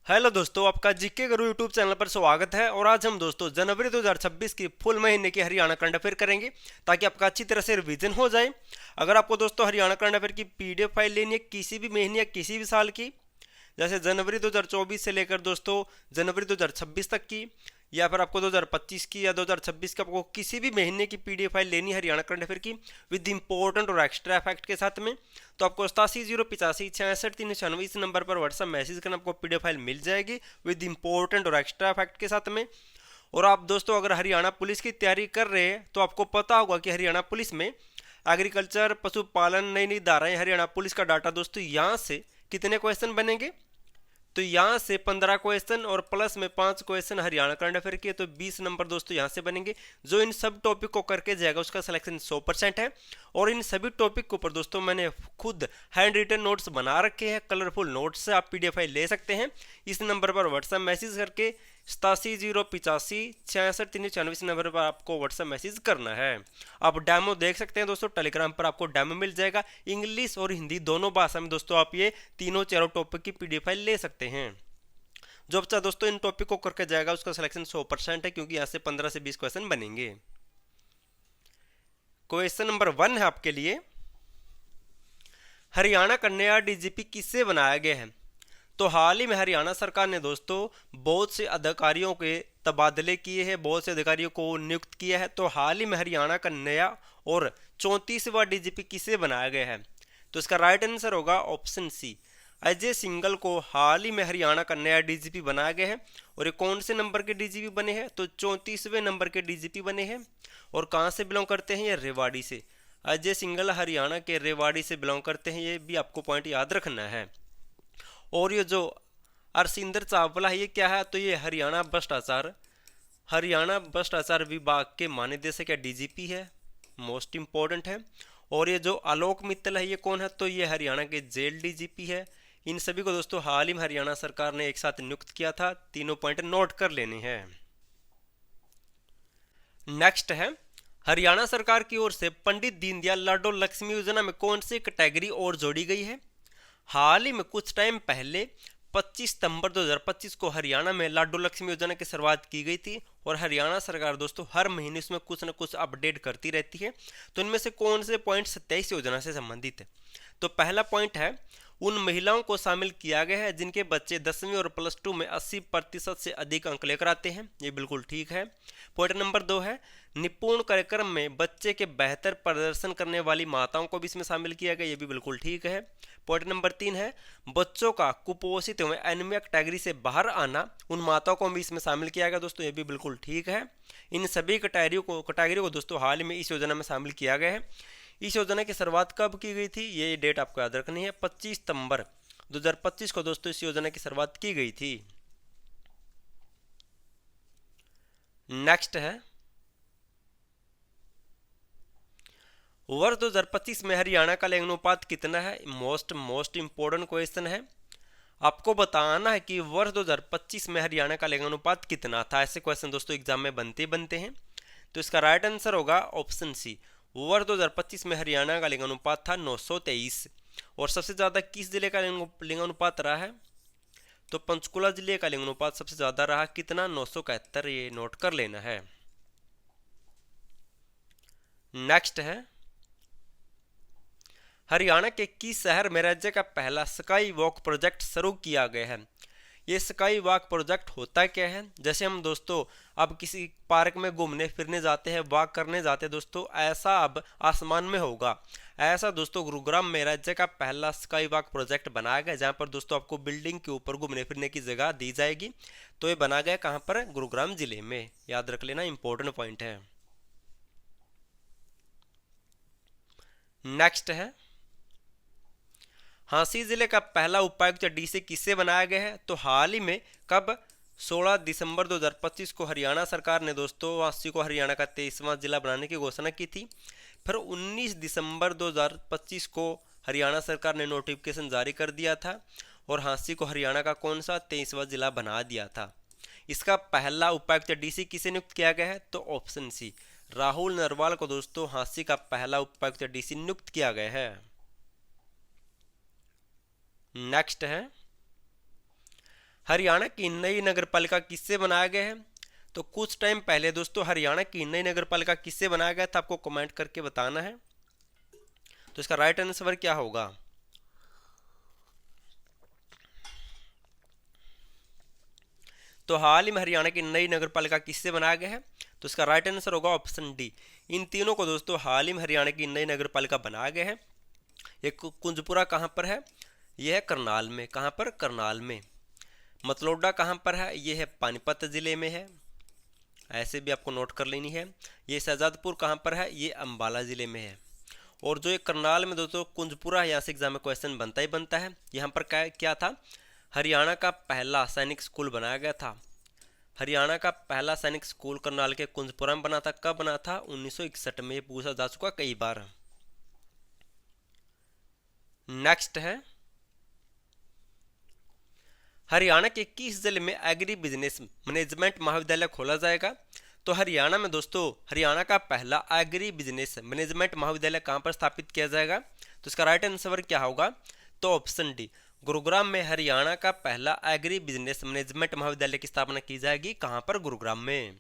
Hello दोस्तों, आपका GK गुरु YouTube channel पर स्वागत है। और आज हम दोस्तों जनवरी 2026 की फुल महीने की हरियाणा करंट अफेयर करेंगे ताकि आपका अच्छी तरह से रिवीजन हो जाए। अगर आपको दोस्तों हरियाणा करंट अफेयर की पीडीएफ फाइल लेनी है किसी भी महीने या किसी भी साल की, जैसे जनवरी 2024 से लेकर दोस्तों जनवरी 2026 तक की, या फिर आपको 2025 की या 2026 की, आपको किसी भी महीने की पीडीएफ फाइल लेनी है हरियाणा करंट अफेयर की विद इंपॉर्टेंट और एक्स्ट्रा फैक्ट के साथ में, तो आपको 87 085 66 396 इस नंबर पर व्हाट्सएप मैसेज करना, आपको पीडीएफ फाइल मिल जाएगी विद इंपॉर्टेंट और एक्स्ट्रा फैक्ट के साथ में। और आप दोस्तों अगर हरियाणा पुलिस की तैयारी कर रहे हैं तो आपको पता होगा कि हरियाणा पुलिस में एग्रीकल्चर, पशुपालन, नई नई धाराएं, हरियाणा पुलिस का डाटा दोस्तों यहाँ से कितने क्वेश्चन बनेंगे, तो यहाँ से 15 क्वेश्चन और प्लस में 5 क्वेश्चन हरियाणा करंट अफेयर के, तो 20 नंबर दोस्तों यहाँ से बनेंगे। जो इन सब टॉपिक को करके जाएगा उसका सिलेक्शन 100% है। और इन सभी टॉपिक के ऊपर दोस्तों मैंने खुद हैंड रिटन नोट्स बना रखे हैं, कलरफुल नोट्स से आप पीडीएफ फाइल ले सकते हैं। इस नंबर पर व्हाट्सएप मैसेज करके 87 085 66 396 नंबर पर आपको व्हाट्सएप मैसेज करना है। आप डेमो देख सकते हैं दोस्तों, टेलीग्राम पर आपको डेमो मिल जाएगा। इंग्लिश और हिंदी दोनों भाषा में दोस्तों आप ये तीनों चारों टॉपिक की पीडीएफ फाइल ले सकते हैं। जो बच्चा दोस्तों इन टॉपिक को करके जाएगा उसका सिलेक्शन 100% है, क्योंकि यहाँ से 15 से 20 क्वेश्चन बनेंगे। क्वेश्चन नंबर 1 है आपके लिए, हरियाणा का नया डीजीपी किससे बनाया गया है? तो हाल ही में हरियाणा सरकार ने दोस्तों बहुत से अधिकारियों के तबादले किए हैं, बहुत से अधिकारियों को नियुक्त किया है। तो हाल ही में हरियाणा का नया और 34वां डीजीपी किसे बनाया गया है? तो इसका राइट आंसर होगा ऑप्शन सी, अजय सिंघल को हाल ही में हरियाणा का नया डीजीपी बनाया गया है। और ये कौन से नंबर के डीजीपी बने हैं? तो 34वें नंबर के डीजीपी बने हैं। और कहाँ से बिलोंग करते हैं? ये रेवाड़ी से। अजय सिंघल हरियाणा के रेवाड़ी से बिलोंग करते हैं, ये भी आपको पॉइंट याद रखना है। और ये जो अरसिंदर चावला है ये क्या है? तो ये हरियाणा भ्रष्टाचार विभाग के महानिदेशक या डीजीपी है, मोस्ट इंपॉर्टेंट है। और ये जो आलोक मित्तल है ये कौन है? तो ये हरियाणा के जेल डीजीपी है। इन सभी को दोस्तों हाल ही में हरियाणा सरकार ने एक साथ नियुक्त किया था। तीनों पॉइंट नोट कर लेने हैं। नेक्स्ट है, हरियाणा सरकार की ओर से पंडित दीनदयाल लाडो लक्ष्मी योजना में कौन सी कैटेगरी और जोड़ी गई है? हाल ही में कुछ टाइम पहले 25 सितंबर 2025 को हरियाणा में लाडो लक्ष्मी योजना की शुरुआत की गई थी। और हरियाणा सरकार दोस्तों हर महीने इसमें कुछ न कुछ अपडेट करती रहती है। तो इनमें से कौन से पॉइंट 27 योजना से संबंधित है? तो पहला पॉइंट है, उन महिलाओं को शामिल किया गया है जिनके बच्चे 10वीं और +2 में 80% से अधिक अंक लेकर आते हैं, ये बिल्कुल ठीक है। पॉइंट नंबर 2 है, निपुण कार्यक्रम में बच्चे के बेहतर प्रदर्शन करने वाली माताओं को भी इसमें शामिल किया गया, ये भी बिल्कुल ठीक है। पॉइंट नंबर 3 है, बच्चों का कुपोषित एवं एनीमिया कैटेगरी से बाहर आना, उन माताओं को भी इसमें शामिल किया गया दोस्तों, ये भी बिल्कुल ठीक है। इन सभी कैटेगरी को दोस्तों हाल में इस योजना में शामिल किया गया है। इस योजना की शुरुआत कब की गई थी? ये डेट आपको याद रखनी है, 25 सितंबर 2025 को दोस्तों इस योजना की शुरुआत की गई थी। नेक्स्ट है, वर्ष 2025 में हरियाणा का लिंगानुपात कितना है? मोस्ट इंपोर्टेंट क्वेश्चन है। आपको बताना है कि वर्ष 2025 में हरियाणा का लिंगानुपात कितना था। ऐसे क्वेश्चन दोस्तों एग्जाम में बनते हैं। तो इसका राइट आंसर होगा ऑप्शन सी, वर्ष 2025 में हरियाणा का लिंगानुपात था 923। और सबसे ज्यादा किस जिले का लिंगानुपात रहा है? तो पंचकुला जिले का लिंगानुपात सबसे ज्यादा रहा, कितना? 971, ये नोट कर लेना है। नेक्स्ट है, हरियाणा के किस शहर में राज्य का पहला स्काई वॉक प्रोजेक्ट शुरू किया गया है? ये स्काई वॉक प्रोजेक्ट होता क्या है? जैसे हम दोस्तों अब किसी पार्क में घूमने फिरने जाते हैं, वॉक करने जाते हैं दोस्तों, ऐसा अब आसमान में होगा। ऐसा दोस्तों गुरुग्राम में राज्य का पहला स्काई वॉक प्रोजेक्ट बनाया गया, जहाँ पर दोस्तों आपको बिल्डिंग के ऊपर घूमने फिरने की जगह दी जाएगी। तो ये बना गया कहाँ पर? गुरुग्राम जिले में, याद रख लेना, इंपॉर्टेंट पॉइंट है। नेक्स्ट है, हाँसी जिले का पहला उपायुक्त डीसी किससे बनाया गया है? तो हाल ही में कब? 16 दिसंबर 2025 को हरियाणा सरकार ने दोस्तों हाँसी को हरियाणा का 23वां जिला बनाने की घोषणा की थी। फिर 19 दिसंबर 2025 को हरियाणा सरकार ने नोटिफिकेशन जारी कर दिया था और हाँसी को हरियाणा का कौन सा 23वां जिला बना दिया था। इसका पहला उपायुक्त डीसी किसे नियुक्त किया गया है? तो ऑप्शन सी, राहुल नरवाल को दोस्तों हाँसी का पहला उपायुक्त डीसी नियुक्त किया गया है। नेक्स्ट है, हरियाणा की नई नगर पालिका किससे बनाया गया है? तो कुछ टाइम पहले दोस्तों हरियाणा की नई नगर पालिका किससे बनाया गया था, आपको कमेंट करके बताना है। तो इसका राइट आंसर क्या होगा? तो हाल ही में हरियाणा की नई नगर पालिका किससे बनाया गया है? तो इसका राइट आंसर होगा ऑप्शन डी। इन तीनों को दोस्तों हाल ही में हरियाणा की नई नगर पालिका बनाया गया है। ये कुंजपुरा कहाँ पर है? यह है करनाल में। कहाँ पर? करनाल में। मतलोडा कहाँ पर है? ये है पानीपत जिले में है, ऐसे भी आपको नोट कर लेनी है। ये शहजादपुर कहाँ पर है? ये अंबाला जिले में है। और जो ये करनाल में दोस्तों कुंजपुरा है, यहाँ से एग्जाम में क्वेश्चन बनता ही बनता है। यहाँ पर क्या था? हरियाणा का पहला सैनिक स्कूल बनाया गया था। हरियाणा का पहला सैनिक स्कूल करनाल के कुंजपुरा में बना था। कब बना था? 1961 में। पूछा जा चुका कई बार। नेक्स्ट है, हरियाणा के किस जिले में एग्री बिजनेस मैनेजमेंट महाविद्यालय खोला जाएगा? तो हरियाणा में दोस्तों हरियाणा का पहला एग्री बिजनेस मैनेजमेंट महाविद्यालय कहाँ पर स्थापित किया जाएगा? तो इसका राइट आंसर क्या होगा? तो ऑप्शन डी, गुरुग्राम में हरियाणा का पहला एग्री बिजनेस मैनेजमेंट महाविद्यालय की स्थापना की जाएगी। कहाँ पर? गुरुग्राम में।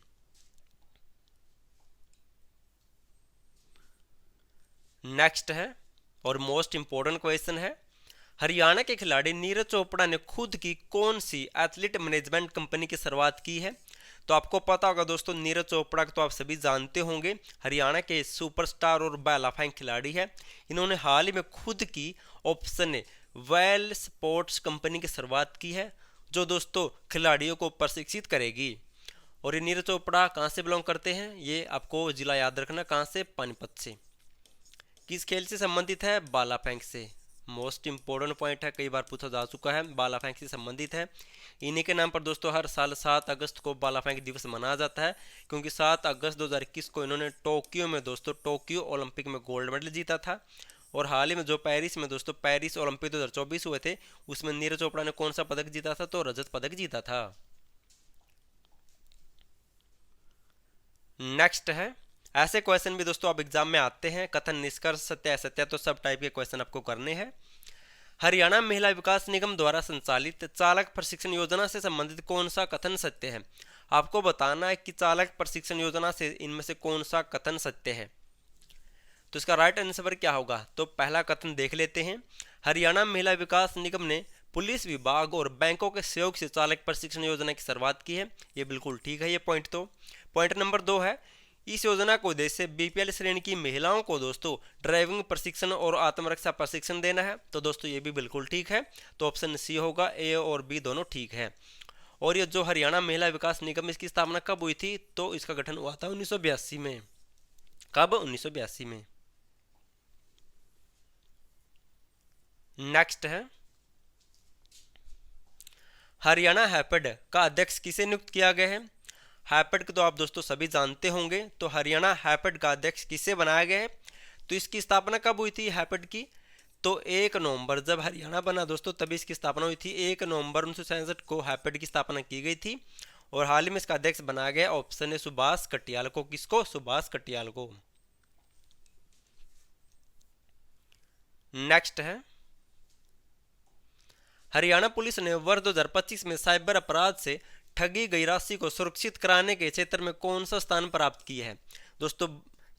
नेक्स्ट है और मोस्ट इंपोर्टेंट क्वेश्चन है, हरियाणा के खिलाड़ी नीरज चोपड़ा ने खुद की कौन सी एथलीट मैनेजमेंट कंपनी की शुरुआत की है? तो आपको पता होगा दोस्तों नीरज चोपड़ा को तो आप सभी जानते होंगे, हरियाणा के सुपरस्टार और बालाफाइन खिलाड़ी है। इन्होंने हाल ही में खुद की option A well sports company की शुरुआत की है, जो दोस्तों खिलाड़ियों को प्रशिक्षित करेगी। और ये नीरज चोपड़ा कहाँ से बिलोंग करते हैं? ये आपको जिला याद रखना, कहाँ से? पानीपत से। किस खेल से संबंधित है? बाला फेंक से। मोस्ट इंपोर्टेंट पॉइंट है, कई बार पूछा जा चुका है, बाला फेंक से संबंधित है। इन्हीं के नाम पर दोस्तों हर साल 7 अगस्त को बाला फेंक दिवस मनाया जाता है, क्योंकि 7 अगस्त 2021 को इन्होंने टोक्यो में दोस्तों टोक्यो ओलंपिक में गोल्ड मेडल जीता था। और हाल ही में जो पेरिस में दोस्तों पेरिस ओलंपिक 2024 हुए थे, उसमें नीरज चोपड़ा ने कौन सा पदक जीता था? तो रजत पदक जीता था। नेक्स्ट है, ऐसे क्वेश्चन भी दोस्तों अब एग्जाम में आते हैं, कथन निष्कर्ष सत्य असत्य, तो सब टाइप के क्वेश्चन आपको करने हैं। हरियाणा महिला विकास निगम द्वारा संचालित चालक प्रशिक्षण योजना से संबंधित कौन सा कथन सत्य है? आपको बताना है कि चालक प्रशिक्षण योजना से इनमें से कौन सा कथन सत्य है। तो इसका राइट आंसर क्या होगा? तो पहला कथन देख लेते हैं, हरियाणा महिला विकास निगम ने पुलिस विभाग और बैंकों के सहयोग से चालक प्रशिक्षण योजना की शुरुआत की है। ये बिल्कुल ठीक है ये पॉइंट। तो पॉइंट नंबर 2 है, इस योजना को उद्देश्य बीपीएल श्रेणी की महिलाओं को दोस्तों ड्राइविंग प्रशिक्षण और आत्मरक्षा प्रशिक्षण देना है। तो दोस्तों ये भी बिल्कुल ठीक है, तो ऑप्शन सी होगा, ए और बी दोनों ठीक है। और ये जो हरियाणा महिला विकास निगम, इसकी स्थापना कब हुई थी? तो इसका गठन हुआ था 1982 में। कब? 1982 में। नेक्स्ट है, हरियाणा हैपेड का अध्यक्ष किसे नियुक्त किया गया है? हैपेड को तो आप दोस्तों सभी जानते होंगे, तो हरियाणा हैपेड का अध्यक्ष किसे बनाया गया है? तो इसकी स्थापना कब हुई थी हैपेड की? तो 1 नवंबर, जब हरियाणा बना दोस्तों तभी इसकी स्थापना हुई थी। 1 नवंबर 1967 को हैपेड की स्थापना की गई थी। और हाल ही में इसका अध्यक्ष बनाया गया ऑप्शन है सुभाष कटियाल को। किसको? सुभाष कटियाल को। नेक्स्ट है, हरियाणा पुलिस ने वर्ष 2025 में साइबर अपराध से ठगी गई राशि को सुरक्षित कराने के क्षेत्र में कौन सा स्थान प्राप्त किया है? दोस्तों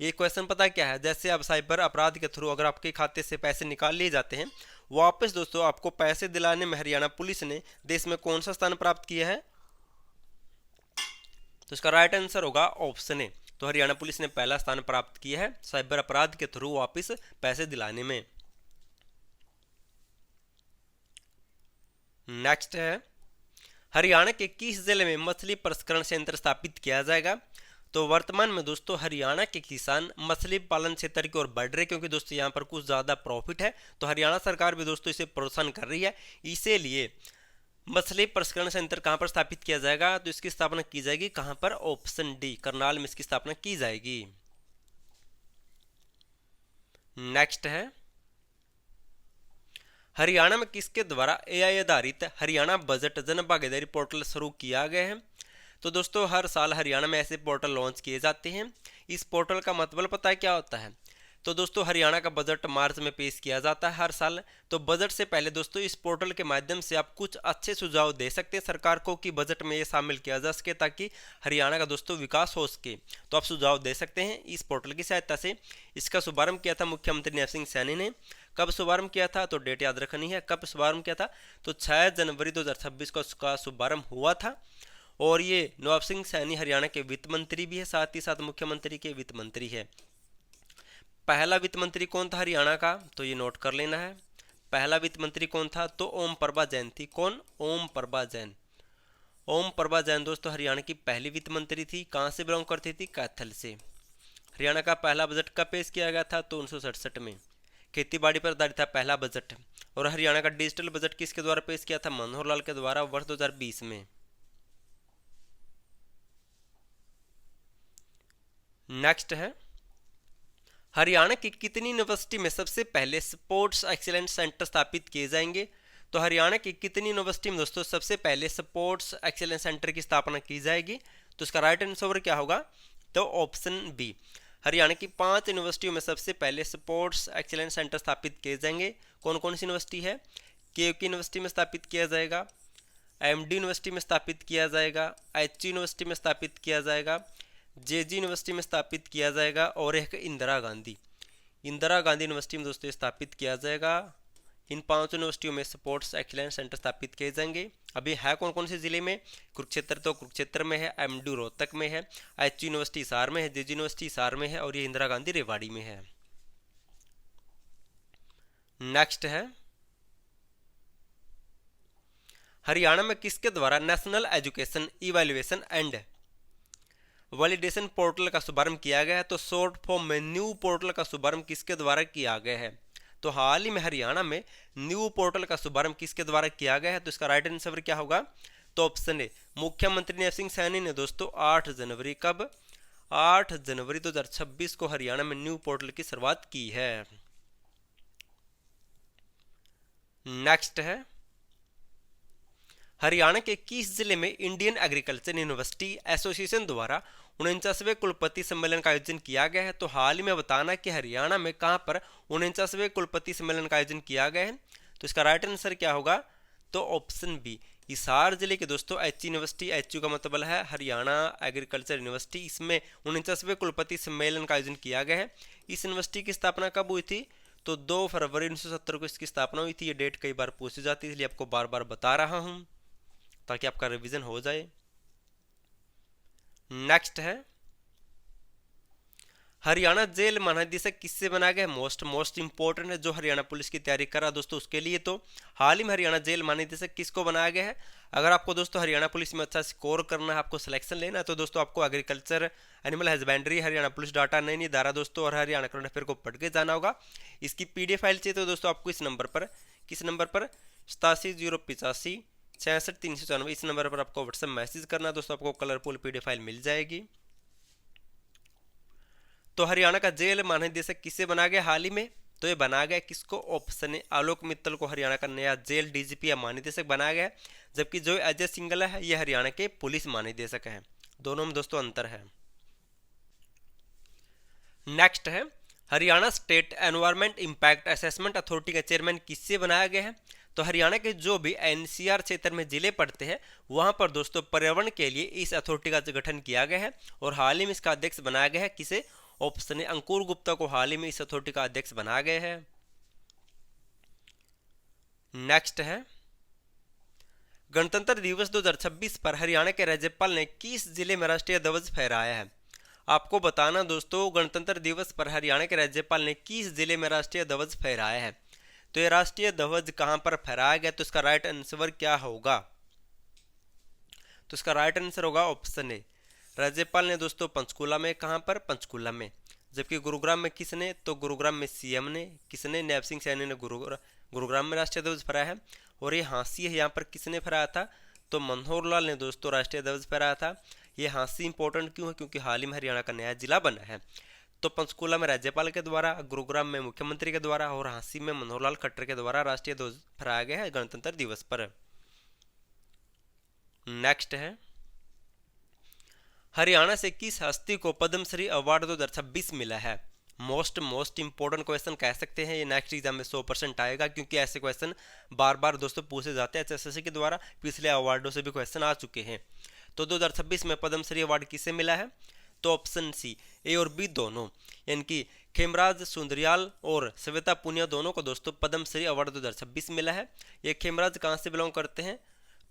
ये क्वेश्चन पता क्या है, जैसे अब साइबर अपराध के थ्रू अगर आपके खाते से पैसे निकाल लिए जाते हैं, वापस दोस्तों आपको पैसे दिलाने में हरियाणा पुलिस ने देश में कौन सा स्थान प्राप्त किया है? तो इसका राइट आंसर होगा ऑप्शन ए। तो हरियाणा पुलिस ने पहला स्थान प्राप्त किया है साइबर अपराध के थ्रू वापस पैसे दिलाने में। नेक्स्ट है, हरियाणा के किस जिले में मछली प्रसंस्करण संयंत्र स्थापित किया जाएगा? तो वर्तमान में दोस्तों हरियाणा के किसान मछली पालन क्षेत्र की ओर बढ़ रहे, क्योंकि दोस्तों यहाँ पर कुछ ज़्यादा प्रॉफिट है, तो हरियाणा सरकार भी दोस्तों इसे प्रोत्साहन कर रही है। इसीलिए मछली प्रसंस्करण संयंत्र कहाँ पर स्थापित किया जाएगा? तो इसकी स्थापना की जाएगी कहाँ पर? ऑप्शन डी, करनाल में इसकी स्थापना की जाएगी। नेक्स्ट है, हरियाणा में किसके द्वारा एआई आधारित हरियाणा बजट जन भागीदारी पोर्टल शुरू किया गया है? तो दोस्तों हर साल हरियाणा में ऐसे पोर्टल लॉन्च किए जाते हैं। इस पोर्टल का मतलब पता है क्या होता है? तो दोस्तों हरियाणा का बजट मार्च में पेश किया जाता है हर साल। तो बजट से पहले दोस्तों इस पोर्टल के माध्यम से आप कुछ अच्छे सुझाव दे सकते हैं सरकार को कि बजट में ये शामिल किया जा सके ताकि हरियाणा का दोस्तों विकास हो सके। तो आप सुझाव दे सकते हैं इस पोर्टल की सहायता से। इसका शुभारंभ किया था मुख्यमंत्री नैब सिंह सैनी ने। कब शुभारंभ किया था तो डेट याद रखनी है, कब शुभारंभ किया था तो 6 जनवरी 2026 को इसका शुभारंभ हुआ था। और ये नवाब सिंह सैनी हरियाणा के वित्त मंत्री भी है, साथ ही साथ मुख्यमंत्री के वित्त मंत्री है। पहला वित्त मंत्री कौन था हरियाणा का तो ये नोट कर लेना है। पहला वित्त मंत्री कौन था तो ओम प्रभा जैन थी। कौन? ओम प्रभा जैन। ओम प्रभा जैन दोस्तों हरियाणा की पहली वित्त मंत्री थी। कहाँ से बिलोंग करती थी? कैथल से। हरियाणा का पहला बजट कब पेश किया गया था तो 1967 में। खेती बाड़ी पर आधारित था पहला बजट। और हरियाणा का डिजिटल बजट किसके द्वारा पेश किया था? मनोहर लाल के द्वारा वर्ष 2020 में। नेक्स्ट है हरियाणा की कितनी यूनिवर्सिटी में सबसे पहले स्पोर्ट्स एक्सीलेंस सेंटर स्थापित किए जाएंगे? तो हरियाणा की कितनी यूनिवर्सिटी में दोस्तों सबसे पहले स्पोर्ट्स एक्सीलेंस सेंटर की स्थापना की जाएगी? तो इसका राइट आंसर क्या होगा? तो ऑप्शन बी। हरियाणा की 5 यूनिवर्सिटियों में सबसे पहले स्पोर्ट्स एक्सीलेंस सेंटर स्थापित किए जाएंगे। कौन कौन सी यूनिवर्सिटी है? केयूके यूनिवर्सिटी में स्थापित किया जाएगा, एमडी यूनिवर्सिटी में स्थापित किया जाएगा, एचयू यूनिवर्सिटी में स्थापित किया जाएगा, जेजी यूनिवर्सिटी में स्थापित किया जाएगा और एक इंदिरा गांधी यूनिवर्सिटी में दोस्तों स्थापित किया जाएगा। इन 5 यूनिवर्सिटियों में स्पोर्ट्स एक्सीलेंस सेंटर स्थापित किए जाएंगे। अभी है कौन कौन से जिले में? कुरुक्षेत्र तो कुरुक्षेत्र में है, एमडी रोहतक में है, एच यूनिवर्सिटी हिसार में है, जेजी यूनिवर्सिटी हिसार में है और ये इंदिरा गांधी रेवाड़ी में है। नेक्स्ट है हरियाणा में किसके द्वारा national education evaluation and validation portal का शुभारंभ किया गया है? तो शॉर्ट फॉर्म में न्यू पोर्टल का शुभारंभ किसके द्वारा किया गया है? तो हाल ही में हरियाणा में न्यू पोर्टल का शुभारंभ किसके द्वारा किया गया है? तो इसका राइट आंसर क्या होगा? तो ऑप्शन ए मुख्यमंत्री नैब सिंह सैनी ने दोस्तों 8 जनवरी कब? 8 जनवरी 2026 को हरियाणा में न्यू पोर्टल की शुरुआत की है। नेक्स्ट है हरियाणा के किस जिले में इंडियन एग्रीकल्चर यूनिवर्सिटी एसोसिएशन द्वारा 49वें कुलपति सम्मेलन का आयोजन किया गया है? तो हाल ही में बताना कि हरियाणा में कहां पर 49वें कुलपति सम्मेलन का आयोजन किया गया है? तो इसका राइट आंसर क्या होगा? तो ऑप्शन बी हिसार जिले के दोस्तों एच यूनिवर्सिटी, एच का मतलब है हरियाणा एग्रीकल्चर यूनिवर्सिटी, इसमें 49वें कुलपति सम्मेलन का आयोजन किया गया है। इस यूनिवर्सिटी की स्थापना कब हुई थी? तो 2 फरवरी 1970 को इसकी स्थापना हुई थी। ये डेट कई बार पूछी जाती है इसलिए आपको बार बार बता रहा हूं ताकि आपका रिवीजन हो जाए। नेक्स्ट है हरियाणा जेल महानिदेशक किससे बना गया? मोस्ट इंपॉर्टेंट है जो हरियाणा पुलिस की तैयारी कर रहा दोस्तों उसके लिए। तो हाल ही में हरियाणा जेल महानिदेशक किसको बनाया गया है? अगर आपको दोस्तों हरियाणा पुलिस में अच्छा स्कोर करना है, आपको सिलेक्शन लेना है तो दोस्तों आपको agriculture, animal husbandry, Haryana police data, नई नई धारा दोस्तों और हरियाणा करंट अफेयर को पढ़ के जाना होगा। इसकी पीडीएफ फाइल चाहिए तो दोस्तों आपको इस नंबर पर, किस नंबर पर? 87 085 66 394, इस नंबर पर आपको व्हाट्सएप मैसेज करना दोस्तों, आपको कलरफुल पीडीएफ फाइल मिल जाएगी। तो हरियाणा का जेल महानिदेशक किसे बना गया हाल ही में? तो ये बना गया किसको? ऑप्शन ए आलोक मित्तल को हरियाणा का नया जेल डीजीपी या महानिदेशक बनाया गया, जबकि जो अजय सिंगला है ये हरियाणा के पुलिस महानिदेशक है। दोनों में दोस्तों अंतर है। नेक्स्ट है Haryana state environment impact assessment authority का चेयरमैन किससे बनाया गया है? तो हरियाणा के जो भी एनसीआर क्षेत्र में जिले पड़ते हैं वहां पर दोस्तों पर्यावरण के लिए इस अथॉरिटी का गठन किया गया है और हाल ही में इसका अध्यक्ष बनाया गया है किसे? ऑप्शन ए अंकुर गुप्ता को हाल ही में इस अथॉरिटी का अध्यक्ष बनाया गया है। नेक्स्ट है गणतंत्र दिवस 2026 पर हरियाणा के राज्यपाल ने किस जिले में राष्ट्रीय ध्वज फहराया है? आपको बताना दोस्तों गणतंत्र दिवस पर हरियाणा के राज्यपाल ने किस जिले में राष्ट्रीय ध्वज फहराया है? तो ये राष्ट्रीय ध्वज कहां पर फहराया गया? तो इसका राइट आंसर क्या होगा? तो इसका राइट आंसर होगा ऑप्शन ए राज्यपाल ने दोस्तों पंचकूला में। कहां पर? पंचकूला में। जबकि गुरुग्राम में किसने? तो गुरुग्राम में सीएम ने। किसने? नैब सिंह सैनी ने गुरुग्राम में राष्ट्रीय ध्वज फहराया है। और ये हाँसी है, यहाँ पर किसने फहराया था? तो मनोहर लाल ने दोस्तों राष्ट्रीय ध्वज फहराया था। ये हाँसी इंपॉर्टेंट क्यों है? क्योंकि हाल ही में हरियाणा का नया जिला बना है। तो पंचकूला में राज्यपाल के द्वारा, गुरुग्राम में मुख्यमंत्री के द्वारा और हाँसी में मनोहर लाल खट्टर के द्वारा राष्ट्रीय ध्वज फहराया गया है गणतंत्र दिवस पर। नेक्स्ट है हरियाणा से किस हस्ती को पद्मश्री अवार्ड 2026 मिला है? मोस्ट इंपॉर्टेंट क्वेश्चन कह सकते हैं। ये नेक्स्ट एग्जाम में 100% आएगा, क्योंकि ऐसे क्वेश्चन बार बार दोस्तों पूछे जाते हैं एचएसएससी के द्वारा। पिछले अवार्डों से भी क्वेश्चन आ चुके हैं। तो 2026 में पद्मश्री अवार्ड किसे मिला है? तो ऑप्शन सी, ए और बी दोनों, यानी कि खेमराज सुंदरियाल और श्वेता पुनिया दोनों को दोस्तों पद्मश्री अवार्ड 2026 मिला है। ये खेमराज कहाँ से बिलोंग करते हैं?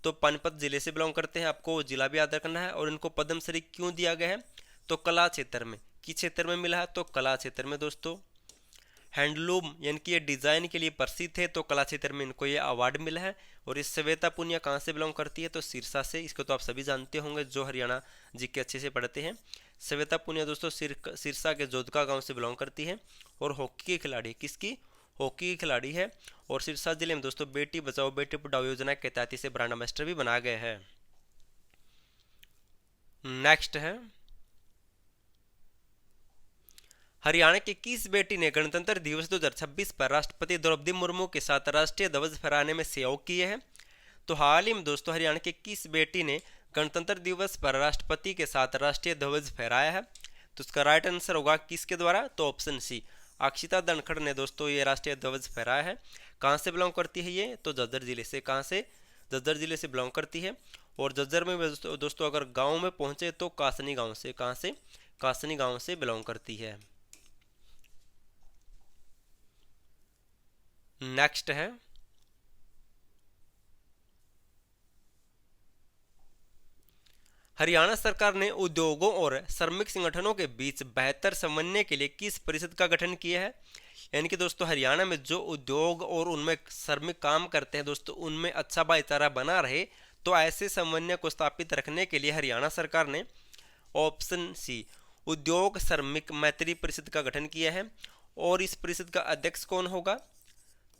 तो पानीपत जिले से बिलोंग करते हैं। आपको जिला भी याद रखना है। और इनको पद्मश्री क्यों दिया गया है? तो कला क्षेत्र में। किस क्षेत्र में मिला है? तो कला क्षेत्र में दोस्तों। हैंडलूम यानी कि ये डिजाइन के लिए प्रसिद्ध है, तो कला क्षेत्र में इनको ये अवार्ड मिला है। और इस श्वेता पुनिया कहाँ से बिलोंग करती है? तो सिरसा से। इसको तो आप सभी जानते होंगे जो हरियाणा जी के अच्छे से पढ़ते हैं। श्वेता पुनिया दोस्तों सिरसा के जोधका गांव से बिलोंग करती है और हॉकी की खिलाड़ी। किसकी? हॉकी की खिलाड़ी है। और सिरसा जिले में दोस्तों बेटी बचाओ बेटी पढ़ाओ योजना के तहत इसे ब्रांड एम्बेसडर भी बना गए हैं। नेक्स्ट है, हरियाणा की किस बेटी ने गणतंत्र दिवस 2026 पर राष्ट्रपति द्रौपदी मुर्मू के साथ राष्ट्रीय ध्वज फहराने में सहयोग किए हैं? तो हाल ही में दोस्तों हरियाणा की किस बेटी ने गणतंत्र दिवस पर राष्ट्रपति के साथ राष्ट्रीय ध्वज फहराया है? तो इसका राइट आंसर होगा किसके द्वारा? तो ऑप्शन सी, अक्षिता धनखड़ ने दोस्तों ये राष्ट्रीय ध्वज फहराया है। कहाँ से बिलोंग करती है ये? तो झज्जर जिले से। कहाँ से? झज्जर जिले से बिलोंग करती है। और झज्जर में दोस्तों अगर गाँव में पहुंचे तो कासनी गाँव से। कहाँ से? कासनी गाँव से बिलोंग करती है। नेक्स्ट है, हरियाणा सरकार ने उद्योगों और श्रमिक संगठनों के बीच बेहतर समन्वय के लिए किस परिषद का गठन किया है? यानी कि दोस्तों हरियाणा में जो उद्योग और उनमें श्रमिक काम करते हैं दोस्तों, उनमें अच्छा भाईचारा बना रहे, तो ऐसे समन्वय को स्थापित रखने के लिए हरियाणा सरकार ने ऑप्शन सी, उद्योग श्रमिक मैत्री परिषद का गठन किया है। और इस परिषद का अध्यक्ष कौन होगा?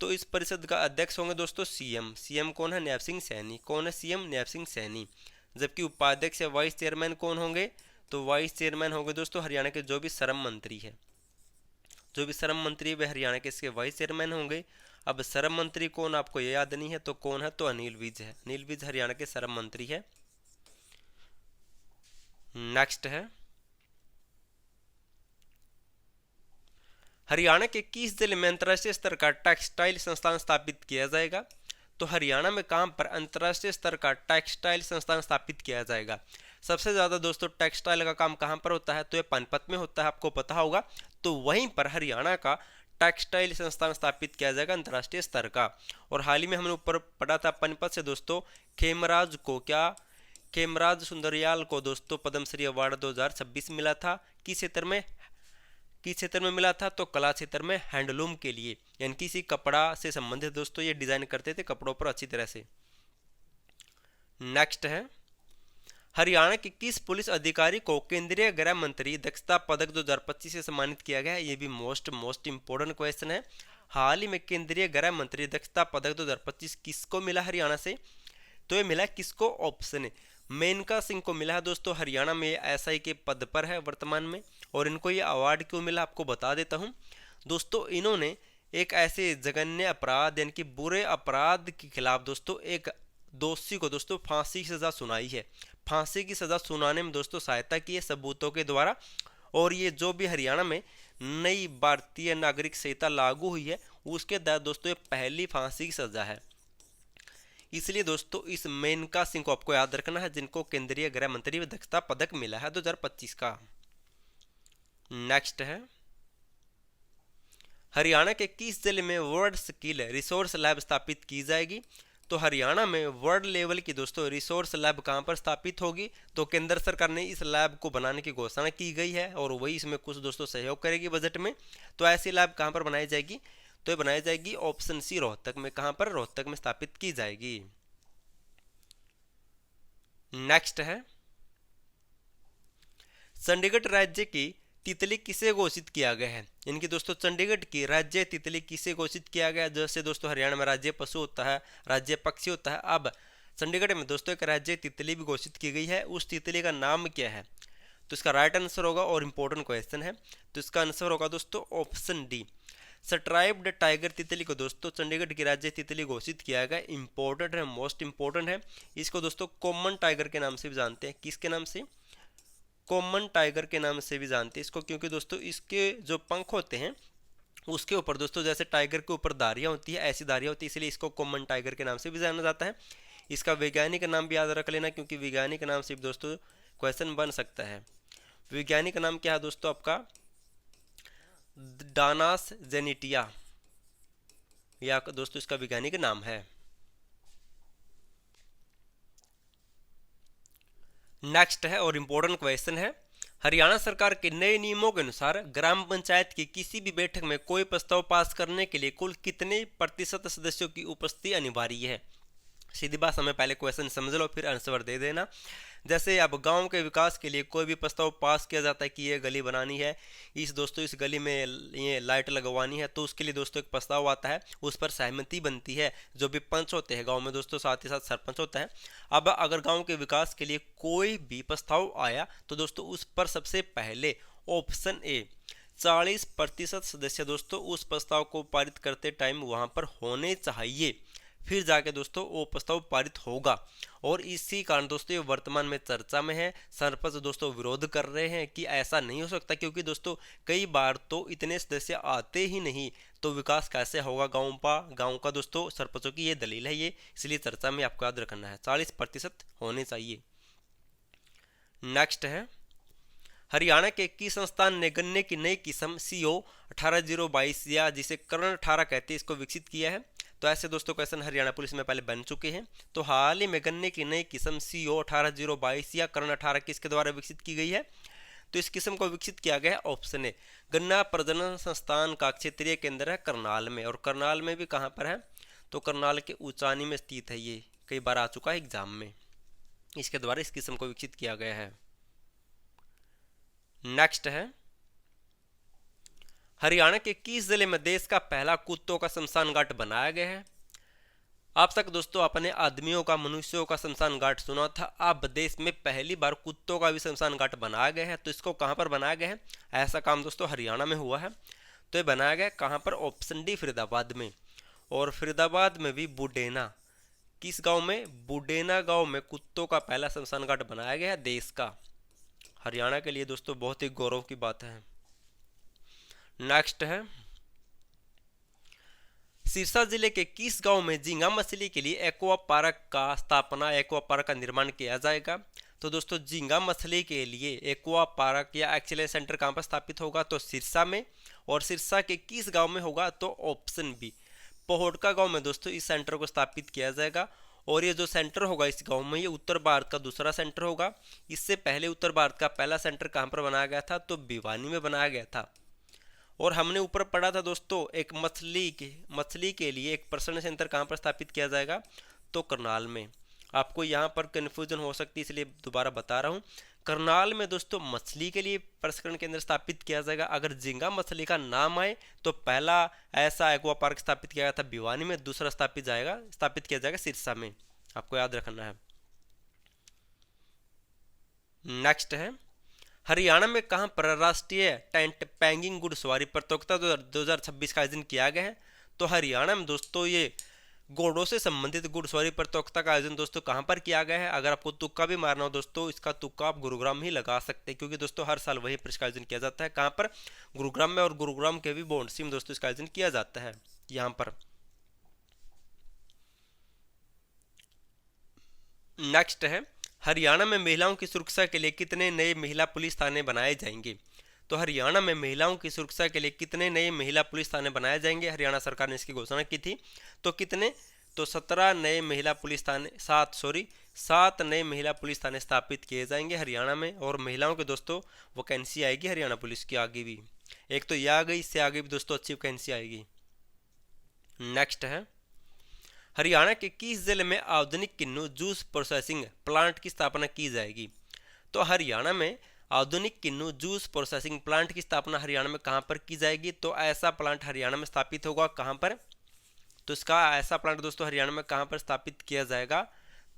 तो इस परिषद का अध्यक्ष होंगे दोस्तों सीएम। सीएम कौन है? नैब सिंह सैनी। कौन है सीएम? नैब सिंह सैनी। जबकि उपाध्यक्ष या वाइस चेयरमैन कौन होंगे? तो वाइस चेयरमैन होंगे दोस्तों हरियाणा के जो भी श्रम मंत्री है। जो भी श्रम मंत्री वे हरियाणा के इसके वाइस चेयरमैन होंगे। अब श्रम मंत्री कौन आपको ये याद नहीं है तो कौन है? तो अनिल विज है। अनिल विज हरियाणा के श्रम मंत्री है। नेक्स्ट है, हरियाणा के किस जिले में अंतर्राष्ट्रीय स्तर का टेक्सटाइल संस्थान स्थापित किया जाएगा? तो हरियाणा में कहां पर अंतर्राष्ट्रीय स्तर का टेक्सटाइल संस्थान स्थापित किया जाएगा? सबसे ज्यादा दोस्तों टेक्सटाइल का काम कहां पर होता है? तो ये पानीपत में होता है, आपको पता होगा। तो वहीं पर हरियाणा का टेक्सटाइल संस्थान स्थापित किया जाएगा अंतर्राष्ट्रीय स्तर का। और हाल ही में हमने ऊपर पढ़ा था पानीपत से दोस्तों, खेमराज को क्या, खेमराज सुंदरियाल को दोस्तों पद्मश्री अवार्ड 2026 मिला था। किस क्षेत्र में? किस क्षेत्र में मिला था? तो कला क्षेत्र में, हैंडलूम के लिए, यानी किसी कपड़ा से संबंधित दोस्तों ये डिजाइन करते थे कपड़ों पर अच्छी तरह से। नेक्स्ट है, हरियाणा के किस पुलिस अधिकारी को केंद्रीय गृह मंत्री दक्षता पदक 2025 से सम्मानित किया गया है? ये भी मोस्ट इंपोर्टेंट क्वेश्चन है। हाल ही में केंद्रीय गृह मंत्री दक्षता पदक 2025 किसको मिला हरियाणा से? तो ये मिला किसको? ऑप्शन है, मेनका सिंह को मिला है दोस्तों। हरियाणा में एसआई के पद पर है वर्तमान में। और इनको ये अवार्ड क्यों मिला आपको बता देता हूँ दोस्तों। इन्होंने एक ऐसे जघन्य अपराध यानी कि बुरे अपराध के खिलाफ दोस्तों एक दोषी को दोस्तों फांसी की सजा सुनाई है। फांसी की सजा सुनाने में दोस्तों सहायता की है सबूतों के द्वारा। और ये जो भी हरियाणा में नई भारतीय नागरिक संहिता लागू हुई है उसके तहत दोस्तों ये पहली फांसी की सजा है। इसलिए दोस्तों इस मेनका सिंह को आपको याद रखना है, जिनको केंद्रीय गृह मंत्री दक्षता पदक मिला है 2025 का। नेक्स्ट है, हरियाणा के किस जिले में वर्ल्ड स्किल रिसोर्स लैब स्थापित की जाएगी? तो हरियाणा में वर्ल्ड लेवल की दोस्तों रिसोर्स लैब कहां पर स्थापित होगी? तो केंद्र सरकार ने इस लैब को बनाने की घोषणा की गई है और वही इसमें कुछ दोस्तों सहयोग करेगी बजट में। तो ऐसी लैब कहां पर बनाई जाएगी? तो ये बनाई जाएगी ऑप्शन सी, रोहतक में। कहां पर? रोहतक में स्थापित की जाएगी। नेक्स्ट है, चंडीगढ़ राज्य की तितली किसे घोषित किया गया है? इनकी दोस्तों चंडीगढ़ की राज्य तितली किसे घोषित किया गया? जैसे दोस्तों हरियाणा में राज्य पशु होता है, राज्य पक्षी होता है, अब चंडीगढ़ में दोस्तों एक राज्य तितली भी घोषित की गई है। उस तितली का नाम क्या है? तो इसका राइट आंसर होगा, और इंपॉर्टेंट क्वेश्चन है, तो इसका आंसर होगा दोस्तों ऑप्शन डी, स्ट्राइप्ड टाइगर तितली को दोस्तों चंडीगढ़ की राज्य तितली घोषित किया गया। इंपॉर्टेंट है, मोस्ट इंपॉर्टेंट है। इसको दोस्तों कॉमन टाइगर के नाम से भी जानते हैं। किसके नाम से? कॉमन टाइगर के नाम से भी जानते हैं इसको, क्योंकि दोस्तों इसके जो पंख होते हैं उसके ऊपर दोस्तों जैसे टाइगर के ऊपर धारियाँ होती है ऐसी धारियाँ होती है, इसलिए इसको कॉमन टाइगर के नाम से भी जाना जाता है। इसका वैज्ञानिक नाम भी याद रख लेना, क्योंकि वैज्ञानिक नाम से भी दोस्तों क्वेश्चन बन सकता है। वैज्ञानिक नाम क्या है दोस्तों आपका? डानास जेनिटिया, या दोस्तों इसका वैज्ञानिक नाम है। नेक्स्ट है और इम्पोर्टेंट क्वेश्चन है, हरियाणा सरकार के नए नियमों के अनुसार ग्राम पंचायत की किसी भी बैठक में कोई प्रस्ताव पास करने के लिए कुल कितने प्रतिशत सदस्यों की उपस्थिति अनिवार्य है? सीधी बात, समय पहले क्वेश्चन समझ लो फिर आंसर दे देना। जैसे अब गांव के विकास के लिए कोई भी प्रस्ताव पास किया जाता है कि ये गली बनानी है, इस गली में ये लाइट लगवानी है, तो उसके लिए दोस्तों एक प्रस्ताव आता है, उस पर सहमति बनती है, जो भी पंच होते हैं गांव में दोस्तों, साथ ही साथ सरपंच होता है। अब अगर गांव के विकास के लिए कोई भी प्रस्ताव आया तो दोस्तों उस पर सबसे पहले ऑप्शन ए 40% सदस्य दोस्तों उस प्रस्ताव को पारित करते टाइम वहां पर होने चाहिए, फिर जाके दोस्तों वो प्रस्ताव पारित होगा। और इसी कारण दोस्तों ये वर्तमान में चर्चा में है। सरपंच दोस्तों विरोध कर रहे हैं कि ऐसा नहीं हो सकता, क्योंकि दोस्तों कई बार तो इतने सदस्य आते ही नहीं, तो विकास कैसे होगा गांव का दोस्तों, सरपंचों की ये दलील है ये, इसलिए चर्चा में आपको याद रखना है 40% होने चाहिए। नेक्स्ट है, हरियाणा के किस संस्थान ने गन्ने की नई किस्म CO 18022 या जिसे कर्ण 18 कहते हैं इसको विकसित किया है? तो ऐसे दोस्तों क्वेश्चन हरियाणा पुलिस में पहले बन चुके हैं। तो हाल ही में गन्ने की नई किस्म CO 18022 या कर्ण 18 किसके द्वारा विकसित की गई है? तो इस किस्म को विकसित किया गया है ऑप्शन ए गन्ना प्रजनन संस्थान का क्षेत्रीय केंद्र है करनाल में। और करनाल में भी कहाँ पर है? तो करनाल के ऊंचानी में स्थित है, ये कई बार आ चुका है एग्जाम में। इसके द्वारा इस किस्म को विकसित किया गया है। नेक्स्ट है, हरियाणा के किस जिले में देश का पहला कुत्तों का शमशान घाट बनाया गया है? आप तक दोस्तों अपने आदमियों का, मनुष्यों का शमशान घाट सुना था, अब देश में पहली बार कुत्तों का भी शमशान घाट बनाया गया है। तो इसको कहां पर बनाया गया है? ऐसा काम दोस्तों हरियाणा में हुआ है। तो ये बनाया गया कहां पर? ऑप्शन डी फरीदाबाद में। और फरीदाबाद में भी बुडेना, किस गांव में? बुडेना गांव में कुत्तों का पहला शमशान घाट बनाया गया है देश का। हरियाणा के लिए दोस्तों बहुत ही गौरव की बात है। नेक्स्ट है, सिरसा जिले के किस गांव में झींगा मछली के लिए एक्वा पार्क का निर्माण किया जाएगा? तो दोस्तों झींगा मछली के लिए एक्वा पार्क या एक्सीलेंस सेंटर कहां पर स्थापित होगा? तो सिरसा में। और सिरसा के किस गांव में होगा? तो ऑप्शन बी पोहड़का गांव में दोस्तों इस सेंटर को स्थापित किया जाएगा। और ये जो सेंटर होगा इस गांव में, ये उत्तर भारत का दूसरा सेंटर होगा। इससे पहले उत्तर भारत का पहला सेंटर कहां पर बनाया गया था? तो भिवानी में बनाया गया था। और हमने ऊपर पढ़ा था दोस्तों एक मछली के लिए एक प्रशिक्षण सेंटर कहां पर स्थापित किया जाएगा? तो करनाल में। आपको यहां पर कन्फ्यूजन हो सकती है, इसलिए दोबारा बता रहा हूं। करनाल में दोस्तों मछली के लिए प्रशिक्षण केंद्र स्थापित किया जाएगा। अगर झींगा मछली का नाम आए तो पहला ऐसा एक्वा पार्क स्थापित किया गया था भिवानी में, दूसरा स्थापित किया जाएगा सिरसा में। आपको याद रखना है। नेक्स्ट है, हरियाणा में कहां पर राष्ट्रीय टेंट पैंगिंग घुड़सवारी प्रतियोगिता 2026 का आयोजन किया गया है? तो हरियाणा में दोस्तों ये घोड़ों से संबंधित घुड़सवारी प्रतियोगिता का आयोजन दोस्तों कहां पर किया गया है? अगर आपको तुक्का भी मारना हो दोस्तों, इसका तुक्का आप गुरुग्राम ही लगा सकते हैं, क्योंकि दोस्तों हर साल वही इसका आयोजन किया जाता है। कहां पर? गुरुग्राम में। और गुरुग्राम के भी बोंडसी में दोस्तों इसका आयोजन किया जाता है यहाँ पर। नेक्स्ट है, हरियाणा में महिलाओं की सुरक्षा के लिए कितने नए महिला पुलिस थाने बनाए जाएंगे? तो हरियाणा में महिलाओं की सुरक्षा के लिए कितने नए महिला पुलिस थाने बनाए जाएंगे? हरियाणा सरकार ने इसकी घोषणा की थी। तो कितने? तो 17 नए महिला पुलिस थाने 7 नए महिला पुलिस थाने स्थापित किए जाएंगे हरियाणा में। और महिलाओं के दोस्तों वैकेंसी आएगी हरियाणा पुलिस की आगे भी, एक तो यह आ गई, इससे आगे भी दोस्तों अच्छी वैकेंसी आएगी। नेक्स्ट है, हरियाणा के किस जिले में आधुनिक किन्नू जूस प्रोसेसिंग प्लांट की स्थापना की जाएगी? तो हरियाणा में आधुनिक किन्नू जूस प्रोसेसिंग प्लांट की स्थापना हरियाणा में कहां पर की जाएगी? तो ऐसा प्लांट हरियाणा में स्थापित होगा कहां पर? तो इसका ऐसा प्लांट दोस्तों हरियाणा में कहां पर स्थापित किया जाएगा?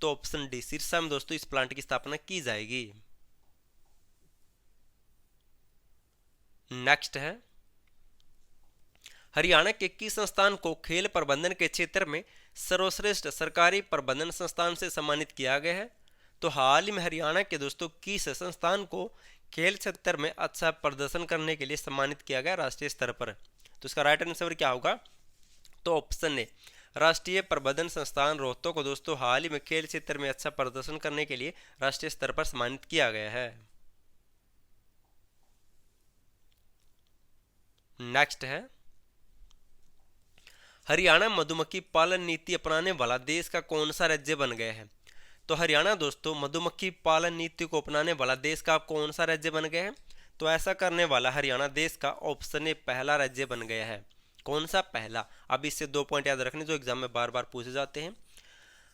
तो ऑप्शन डी सिरसा में दोस्तों इस प्लांट की स्थापना की जाएगी। नेक्स्ट है, हरियाणा के किस संस्थान को खेल प्रबंधन के क्षेत्र में सर्वश्रेष्ठ सरकारी प्रबंधन संस्थान से सम्मानित किया गया है? तो हाल ही में हरियाणा के दोस्तों किस संस्थान को खेल क्षेत्र में अच्छा प्रदर्शन करने के लिए सम्मानित किया गया राष्ट्रीय स्तर पर? तो इसका राइट आंसर क्या होगा? तो ऑप्शन ए, राष्ट्रीय प्रबंधन संस्थान रोहतक को दोस्तों हाल ही में खेल क्षेत्र में अच्छा प्रदर्शन करने के लिए राष्ट्रीय स्तर पर सम्मानित किया गया है। नेक्स्ट है, हरियाणा मधुमक्खी पालन नीति अपनाने वाला देश का कौन सा राज्य बन गया है? तो हरियाणा दोस्तों मधुमक्खी पालन नीति को अपनाने वाला देश का कौन सा राज्य बन गया है? तो ऐसा करने वाला हरियाणा देश का ऑप्शन ए पहला राज्य बन गया है। कौन सा? पहला। अब इससे 2 पॉइंट याद रखने जो एग्जाम में बार बार पूछे जाते हैं।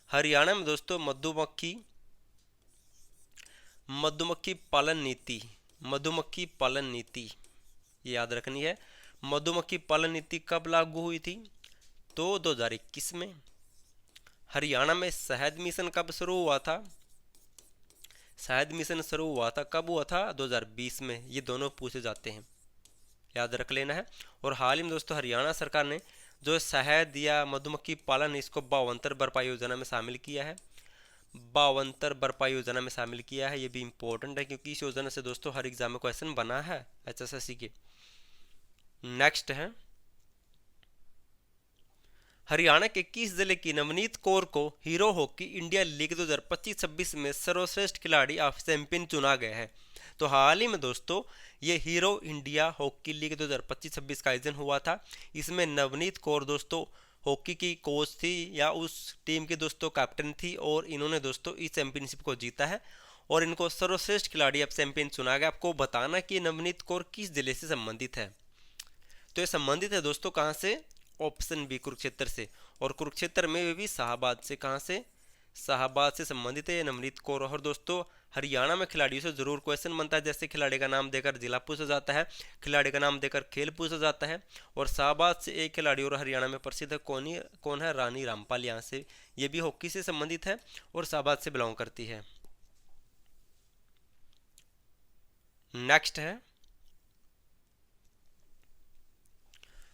हरियाणा में दोस्तों मधुमक्खी पालन नीति याद रखनी है। मधुमक्खी पालन नीति कब लागू हुई थी? तो 2021 में। हरियाणा में शहद मिशन कब शुरू हुआ था? शहद मिशन शुरू हुआ था कब हुआ था? 2020 में। ये दोनों पूछे जाते हैं, याद रख लेना है। और हाल ही में दोस्तों हरियाणा सरकार ने जो शहद या मधुमक्खी पालन इसको 52 भरपाई योजना में शामिल किया है। 52 भरपाई योजना में शामिल किया है। ये भी इंपॉर्टेंट है क्योंकि इस योजना से दोस्तों हर एग्जाम में क्वेश्चन बना है HSSC के। नेक्स्ट है, हरियाणा के किस जिले की नवनीत कौर को हीरो हॉकी इंडिया लीग 2025-26 में सर्वश्रेष्ठ खिलाड़ी ऑफ चैंपियन चुना गया है? तो हाल ही में दोस्तों ये हीरो इंडिया हॉकी लीग 2025-26 का आयोजन हुआ था। इसमें नवनीत कौर दोस्तों हॉकी की कोच थी या उस टीम की दोस्तों कैप्टन थी और इन्होंने दोस्तों इस चैंपियनशिप को जीता है और इनको सर्वश्रेष्ठ खिलाड़ी ऑफ चैंपियन चुना गया। आपको बताना कि नवनीत कौर किस जिले से संबंधित है? तो ये संबंधित है दोस्तों कहाँ से? ऑप्शन बी, कुरुक्षेत्र से। और कुरुक्षेत्र में भी शाहबाद से। कहाँ से? शाहबाद से संबंधित है नवनीत कौर। और दोस्तों हरियाणा में खिलाड़ियों से जरूर क्वेश्चन बनता है, जैसे खिलाड़ी का नाम देकर जिला पूछा जाता है, खिलाड़ी का नाम देकर खेल पूछा जाता है। और शाहबाद से एक खिलाड़ी और हरियाणा में प्रसिद्ध है, कौन है? रानी रामपाल। यहाँ से ये भी हॉकी से संबंधित है और शाहबाद से बिलोंग करती है। नेक्स्ट है,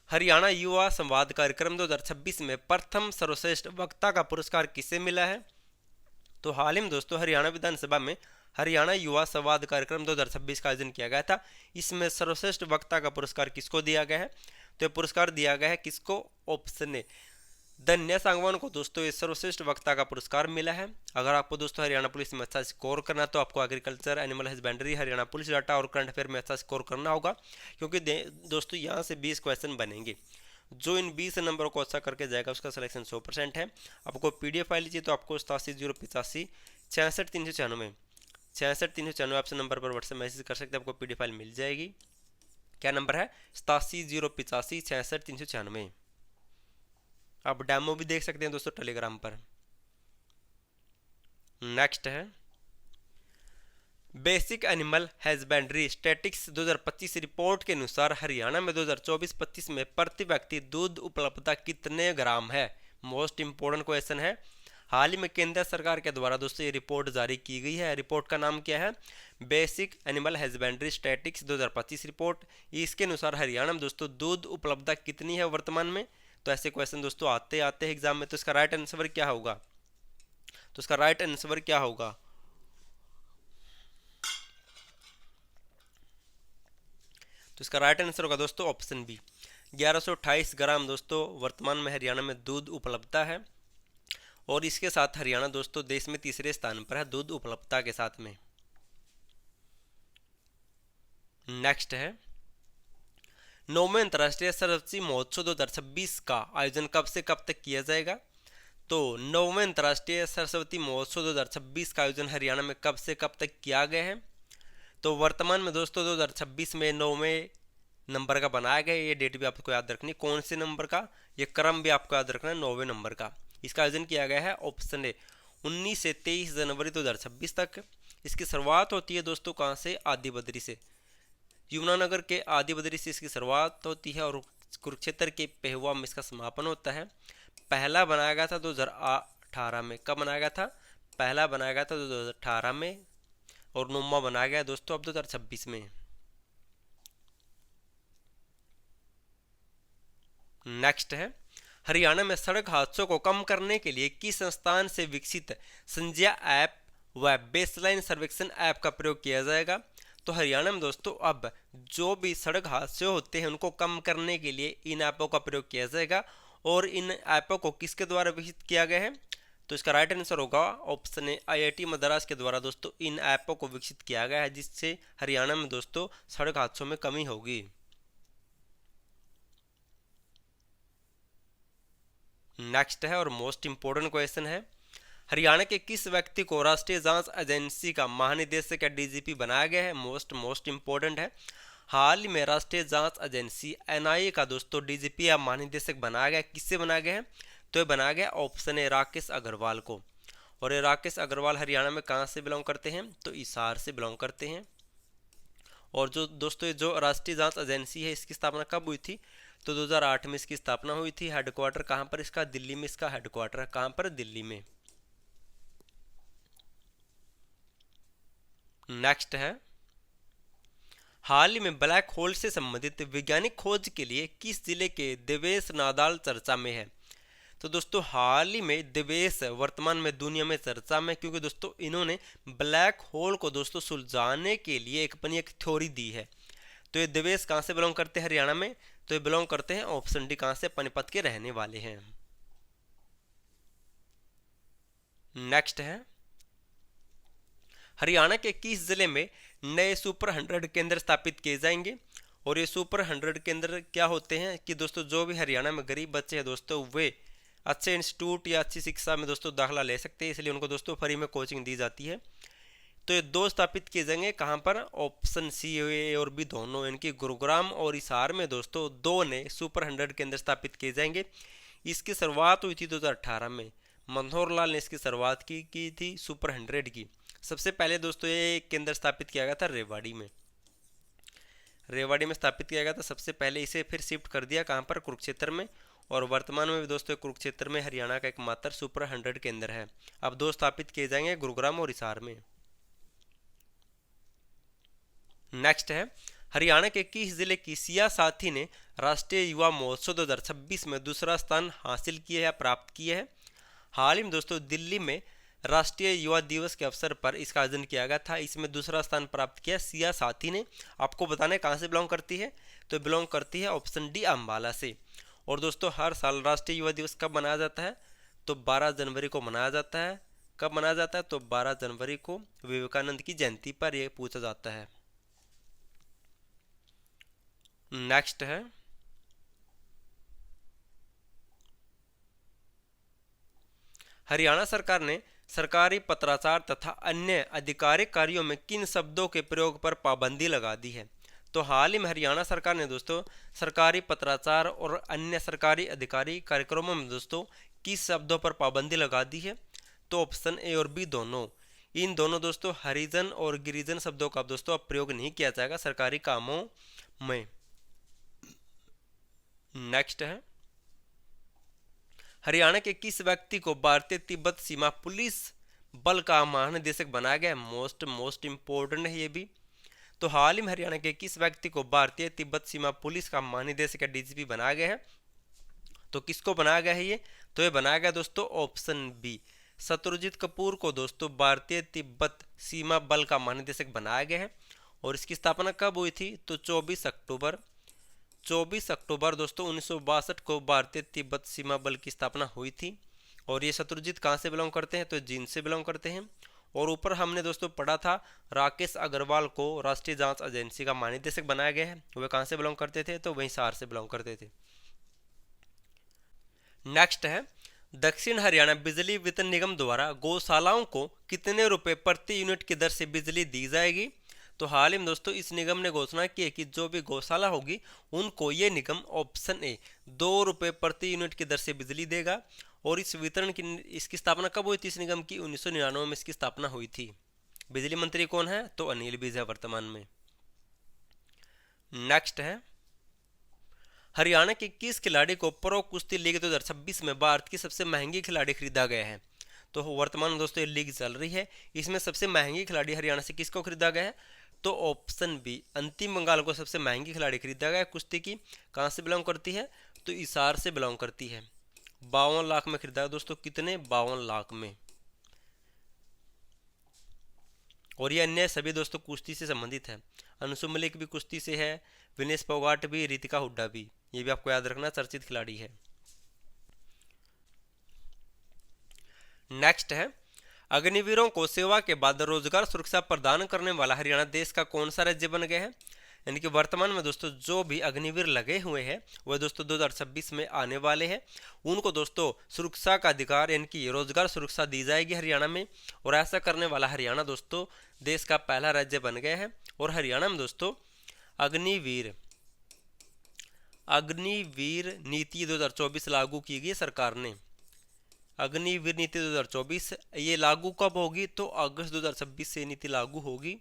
हरियाणा युवा संवाद कार्यक्रम 2026 में प्रथम सर्वश्रेष्ठ वक्ता का पुरस्कार किसे मिला है? तो हाल ही में दोस्तों हरियाणा विधानसभा में हरियाणा युवा संवाद कार्यक्रम 2026 का आयोजन किया गया था। इसमें सर्वश्रेष्ठ वक्ता का पुरस्कार किसको दिया गया है? तो ये पुरस्कार दिया गया है किसको? ऑप्शन ए, धन्या सांगवान को दोस्तों ये सर्वश्रेष्ठ वक्ता का पुरस्कार मिला है। अगर आपको दोस्तों हरियाणा पुलिस में अच्छा स्कोर करना तो आपको agriculture, animal husbandry, Haryana police data और करंट अफेयर में अच्छा स्कोर करना होगा, क्योंकि दोस्तों यहाँ से 20 क्वेश्चन बनेंगे। जो इन 20 नंबरों को अच्छा करके जाएगा उसका सिलेक्शन 100% है। आपको PDF फाइल चाहिए तो आपको 87 085 66 396 आपसे नंबर पर व्हाट्सएप मैसेज कर सकते हैं, आपको PDF फाइल मिल जाएगी। क्या नंबर है? 87 085 66 396। आप डेमो भी देख सकते हैं दोस्तों टेलीग्राम पर। नेक्स्ट है, basic animal husbandry statistics 2025 report के अनुसार हरियाणा में 2024-25 में प्रति व्यक्ति दूध उपलब्धता कितने ग्राम है? मोस्ट इंपोर्टेंट क्वेश्चन है। हाल ही में केंद्र सरकार के द्वारा दोस्तों ये रिपोर्ट जारी की गई है। रिपोर्ट का नाम क्या है? Basic animal husbandry statistics 2025 report. इसके अनुसार हरियाणा में दोस्तों दूध उपलब्धता कितनी है वर्तमान में? तो ऐसे क्वेश्चन दोस्तों आते हैं एग्जाम में। तो इसका राइट आंसर क्या होगा? तो इसका राइट आंसर क्या होगा? तो इसका राइट आंसर होगा दोस्तों ऑप्शन बी, 1128 ग्राम दोस्तों वर्तमान में हरियाणा में दूध उपलब्धता है। और इसके साथ हरियाणा दोस्तों देश में तीसरे स्थान पर है दूध उपलब्धता के साथ में। नेक्स्ट है, 9वें अंतर्राष्ट्रीय सरस्वती महोत्सव 2026 का आयोजन कब से कब तक किया जाएगा? तो 9वें अंतर्राष्ट्रीय सरस्वती महोत्सव 2026 का आयोजन हरियाणा में कब से कब तक किया गया है? तो वर्तमान में दोस्तों 2026 में 9वें नंबर का बनाया गया। ये डेट भी आपको याद रखनी, कौन से नंबर का, ये क्रम भी आपको याद रखना है, 9वें नंबर का। इसका आयोजन किया गया है ऑप्शन ए 19 से 23 जनवरी 2026 तक। इसकी शुरुआत होती है दोस्तों कहाँ से? आदि बद्री से। यमुनानगर के आदि बद्री से इसकी शुरुआत होती है और कुरुक्षेत्र के पेहुआ में इसका समापन होता है। पहला बनाया गया था 2018 में। कब बनाया गया था? पहला बनाया गया था 2018 में और 9वां बनाया गया दोस्तों अब 2026 में। नेक्स्ट है, हरियाणा में सड़क हादसों को कम करने के लिए किस संस्थान से विकसित संज्ञा ऐप व बेसलाइन सर्वेक्षण ऐप का प्रयोग किया जाएगा? तो हरियाणा में दोस्तों अब जो भी सड़क हादसे होते हैं उनको कम करने के लिए इन ऐपों का प्रयोग किया जाएगा। और इन ऐपों को किसके द्वारा विकसित किया गया है? तो इसका राइट आंसर होगा ऑप्शन ए, IIT मद्रास के द्वारा दोस्तों इन ऐपों को विकसित किया गया है, जिससे हरियाणा में दोस्तों सड़क हादसों में कमी होगी। नेक्स्ट है और मोस्ट इंपोर्टेंट क्वेश्चन है, हरियाणा के किस व्यक्ति को राष्ट्रीय जांच एजेंसी का महानिदेशक या DGP बनाया गया है? मोस्ट इंपोर्टेंट है। हाल ही में राष्ट्रीय जांच एजेंसी NIA का दोस्तों DGP या महानिदेशक बनाया गया। किससे बनाया गया है? तो ये बनाया गया ऑप्शन ए, राकेश अग्रवाल को। और ये राकेश अग्रवाल हरियाणा में कहाँ से बिलोंग करते हैं? तो हिसार से बिलोंग करते हैं। और जो दोस्तों ये जो राष्ट्रीय जांच एजेंसी है इसकी स्थापना कब हुई थी? तो 2008 में इसकी स्थापना हुई थी। हेडक्वार्टर कहाँ पर इसका? दिल्ली में इसका हेडक्वार्टर है। कहाँ पर? दिल्ली में। नेक्स्ट है, हाल ही में ब्लैक होल से संबंधित वैज्ञानिक खोज के लिए किस जिले के देवेश नादाल चर्चा में है? तो दोस्तों हाल ही में देवेश वर्तमान में दुनिया में चर्चा में, क्योंकि दोस्तों इन्होंने ब्लैक होल को दोस्तों सुलझाने के लिए अपनी एक थ्योरी दी है। तो ये देवेश कहाँ से बिलोंग करते हैं हरियाणा में? तो ये बिलोंग करते हैं ऑप्शन डी, कहाँ से? पानीपत के रहने वाले हैं। नेक्स्ट है, हरियाणा के किस जिले में नए सुपर 100 केंद्र स्थापित किए जाएंगे? और ये सुपर 100 केंद्र क्या होते हैं कि दोस्तों जो भी हरियाणा में गरीब बच्चे हैं दोस्तों वे अच्छे इंस्टीट्यूट या अच्छी शिक्षा में दोस्तों दाखिला ले सकते हैं, इसलिए उनको दोस्तों फ्री में कोचिंग दी जाती है। तो ये 2 स्थापित किए जाएंगे। कहाँ पर? ऑप्शन सी, ए और बी दोनों, इनकी गुरुग्राम और हिसार में दोस्तों 2 नए सुपर 100 केंद्र स्थापित किए जाएंगे। इसकी शुरुआत हुई थी 2018 में। मनोहर लाल ने इसकी शुरुआत की थी सुपर 100 की। सबसे पहले दोस्तों ये केंद्र स्थापित किया गया था रेवाड़ी में। रेवाड़ी में स्थापित किया गया था सबसे पहले, इसे फिर शिफ्ट कर दिया कहाँ पर? कुरुक्षेत्र में। और वर्तमान में भी दोस्तों कुरुक्षेत्र में हरियाणा का एकमात्र सुपर 100 केंद्र है। अब 2 स्थापित किए जाएंगे गुरुग्राम और हिसार में। नेक्स्ट है, हरियाणा के किस जिले की सिया साथी ने राष्ट्रीय युवा महोत्सव 2026 में दूसरा स्थान हासिल किया है, प्राप्त किया है? हाल ही में दोस्तों दिल्ली में राष्ट्रीय युवा दिवस के अवसर पर इसका आयोजन किया गया था। इसमें दूसरा स्थान प्राप्त किया सिया साथी ने। आपको बताना है कहाँ से बिलोंग करती है? तो बिलोंग करती है ऑप्शन डी, अम्बाला से। और दोस्तों हर साल राष्ट्रीय युवा दिवस कब मनाया जाता है? तो 12 जनवरी को मनाया जाता है। कब मनाया जाता है? तो 12 जनवरी को विवेकानंद की जयंती पर यह पूछा जाता है। नेक्स्ट है, हरियाणा सरकार ने सरकारी पत्राचार तथा अन्य आधिकारिक कार्यों में किन शब्दों के प्रयोग पर पाबंदी लगा दी है? तो हाल ही में हरियाणा सरकार ने दोस्तों सरकारी पत्राचार और अन्य सरकारी आधिकारिक कार्यक्रमों में दोस्तों किस शब्दों पर पाबंदी लगा दी है? तो ऑप्शन ए और बी दोनों। इन दोनों दोस्तों हरिजन और गिरिजन शब्दों का दोस्तों अब प्रयोग नहीं किया जाएगा सरकारी कामों में। नेक्स्ट है, हरियाणा के किस व्यक्ति को भारतीय तिब्बत सीमा पुलिस बल का महानिदेशक बनाया गया? मोस्ट इंपोर्टेंट है ये भी। तो हाल ही में हरियाणा के किस व्यक्ति को भारतीय तिब्बत सीमा पुलिस का महानिदेशक या DGP बनाया गया है? तो किसको बनाया गया है ये? तो ये बनाया गया दोस्तों ऑप्शन बी, शत्रुजीत कपूर को दोस्तों भारतीय तिब्बत सीमा बल का महानिदेशक बनाया गया है। और इसकी स्थापना कब हुई थी? तो 24 अक्टूबर दोस्तों 1962 को भारतीय तिब्बत सीमा बल की स्थापना हुई थी। और ये शत्रुजीत कहाँ से बिलोंग करते हैं? तो जींद से बिलोंग करते हैं। और ऊपर हमने दोस्तों पढ़ा था राकेश अग्रवाल को राष्ट्रीय जांच एजेंसी का महानिदेशक बनाया गया है। वे कहाँ से बिलोंग करते थे? तो वहीं हिसार से बिलोंग करते थे। नेक्स्ट है, दक्षिण हरियाणा बिजली वितरण निगम द्वारा गौशालाओं को कितने रुपए प्रति यूनिट की दर से बिजली दी जाएगी? तो हाल ही में दोस्तों इस निगम ने घोषणा की है कि जो भी गौशाला होगी उनको ये निगम ऑप्शन ए 2 रुपये प्रति यूनिट की दर से बिजली देगा। और इस वितरण की इसकी स्थापना कब हुई थी? इस निगम की 1999 में इसकी स्थापना हुई थी। बिजली मंत्री कौन है? तो अनिल विज है वर्तमान में। नेक्स्ट है, हरियाणा के किस खिलाड़ी को प्रो कुश्ती लीग 2026 में भारत की सबसे महंगी खिलाड़ी खरीदा गया है? तो वर्तमान में दोस्तों ये लीग चल रही है, इसमें सबसे महंगी खिलाड़ी हरियाणा से किसको खरीदा गया है? तो ऑप्शन बी, अंतिम बंगाल को सबसे महंगी खिलाड़ी खरीदा गया है कुश्ती की। कहाँ से बिलोंग करती है? तो हिसार से बिलोंग करती है। 52 लाख में खरीदा दोस्तों। कितने? 52 लाख में। और ये अन्य सभी दोस्तों कुश्ती से संबंधित है। अंशु मलिक भी कुश्ती से है, विनेश फोगाट भी, रितिका हुड्डा भी, ये भी आपको याद रखना, चर्चित खिलाड़ी है। नेक्स्ट है, अग्निवीरों को सेवा के बाद रोजगार सुरक्षा प्रदान करने वाला हरियाणा देश का कौन सा राज्य बन गया है। यानी कि वर्तमान में दोस्तों जो भी अग्निवीर लगे हुए हैं वह दोस्तों 2026 में आने वाले हैं, उनको दोस्तों सुरक्षा का अधिकार यानी कि रोजगार सुरक्षा दी जाएगी हरियाणा में। और ऐसा करने वाला हरियाणा दोस्तों देश का पहला राज्य बन गया है। और हरियाणा में दोस्तों अग्निवीर नीति 2024 लागू की गई सरकार ने। अग्निवीर नीति 2024 ये लागू कब होगी, तो अगस्त 2026 से नीति लागू होगी।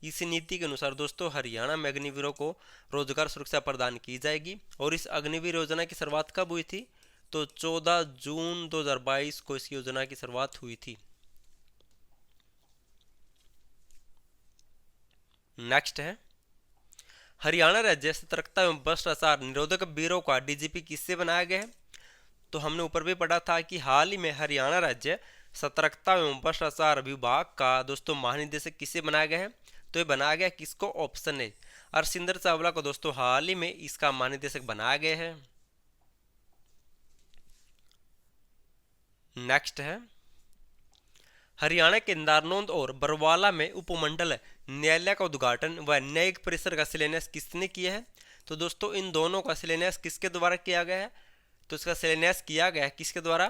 इस नीति के अनुसार दोस्तों हरियाणा में अग्निवीरों को रोजगार सुरक्षा प्रदान की जाएगी। और इस अग्निवीर योजना की शुरुआत कब हुई थी, तो 14 जून 2022 को इस योजना की शुरुआत हुई थी। नेक्स्ट है, हरियाणा राज्य सतर्कता एवं भ्रष्टाचार निरोधक ब्यूरो का डीजीपी किससे बनाया गया है। तो हमने ऊपर भी पढ़ा था कि हाल ही में हरियाणा राज्य सतर्कता एवं भ्रष्टाचार विभाग का दोस्तों महानिदेशक किससे बनाया गया है, तो ये बनाया गया किसको, ऑप्शन ए अरसिंदर चावला को दोस्तों हाल ही में इसका महानिदेशक बनाया गया है। नेक्स्ट है, हरियाणा के नारनौंद और बरवाला में उपमंडल न्यायालय का उद्घाटन व न्यायिक परिसर का शिलान्यास किसने किया है। तो दोस्तों इन दोनों का शिलान्यास किसके द्वारा किया गया है, तो इसका शिलान्यास किया गया है किसके द्वारा,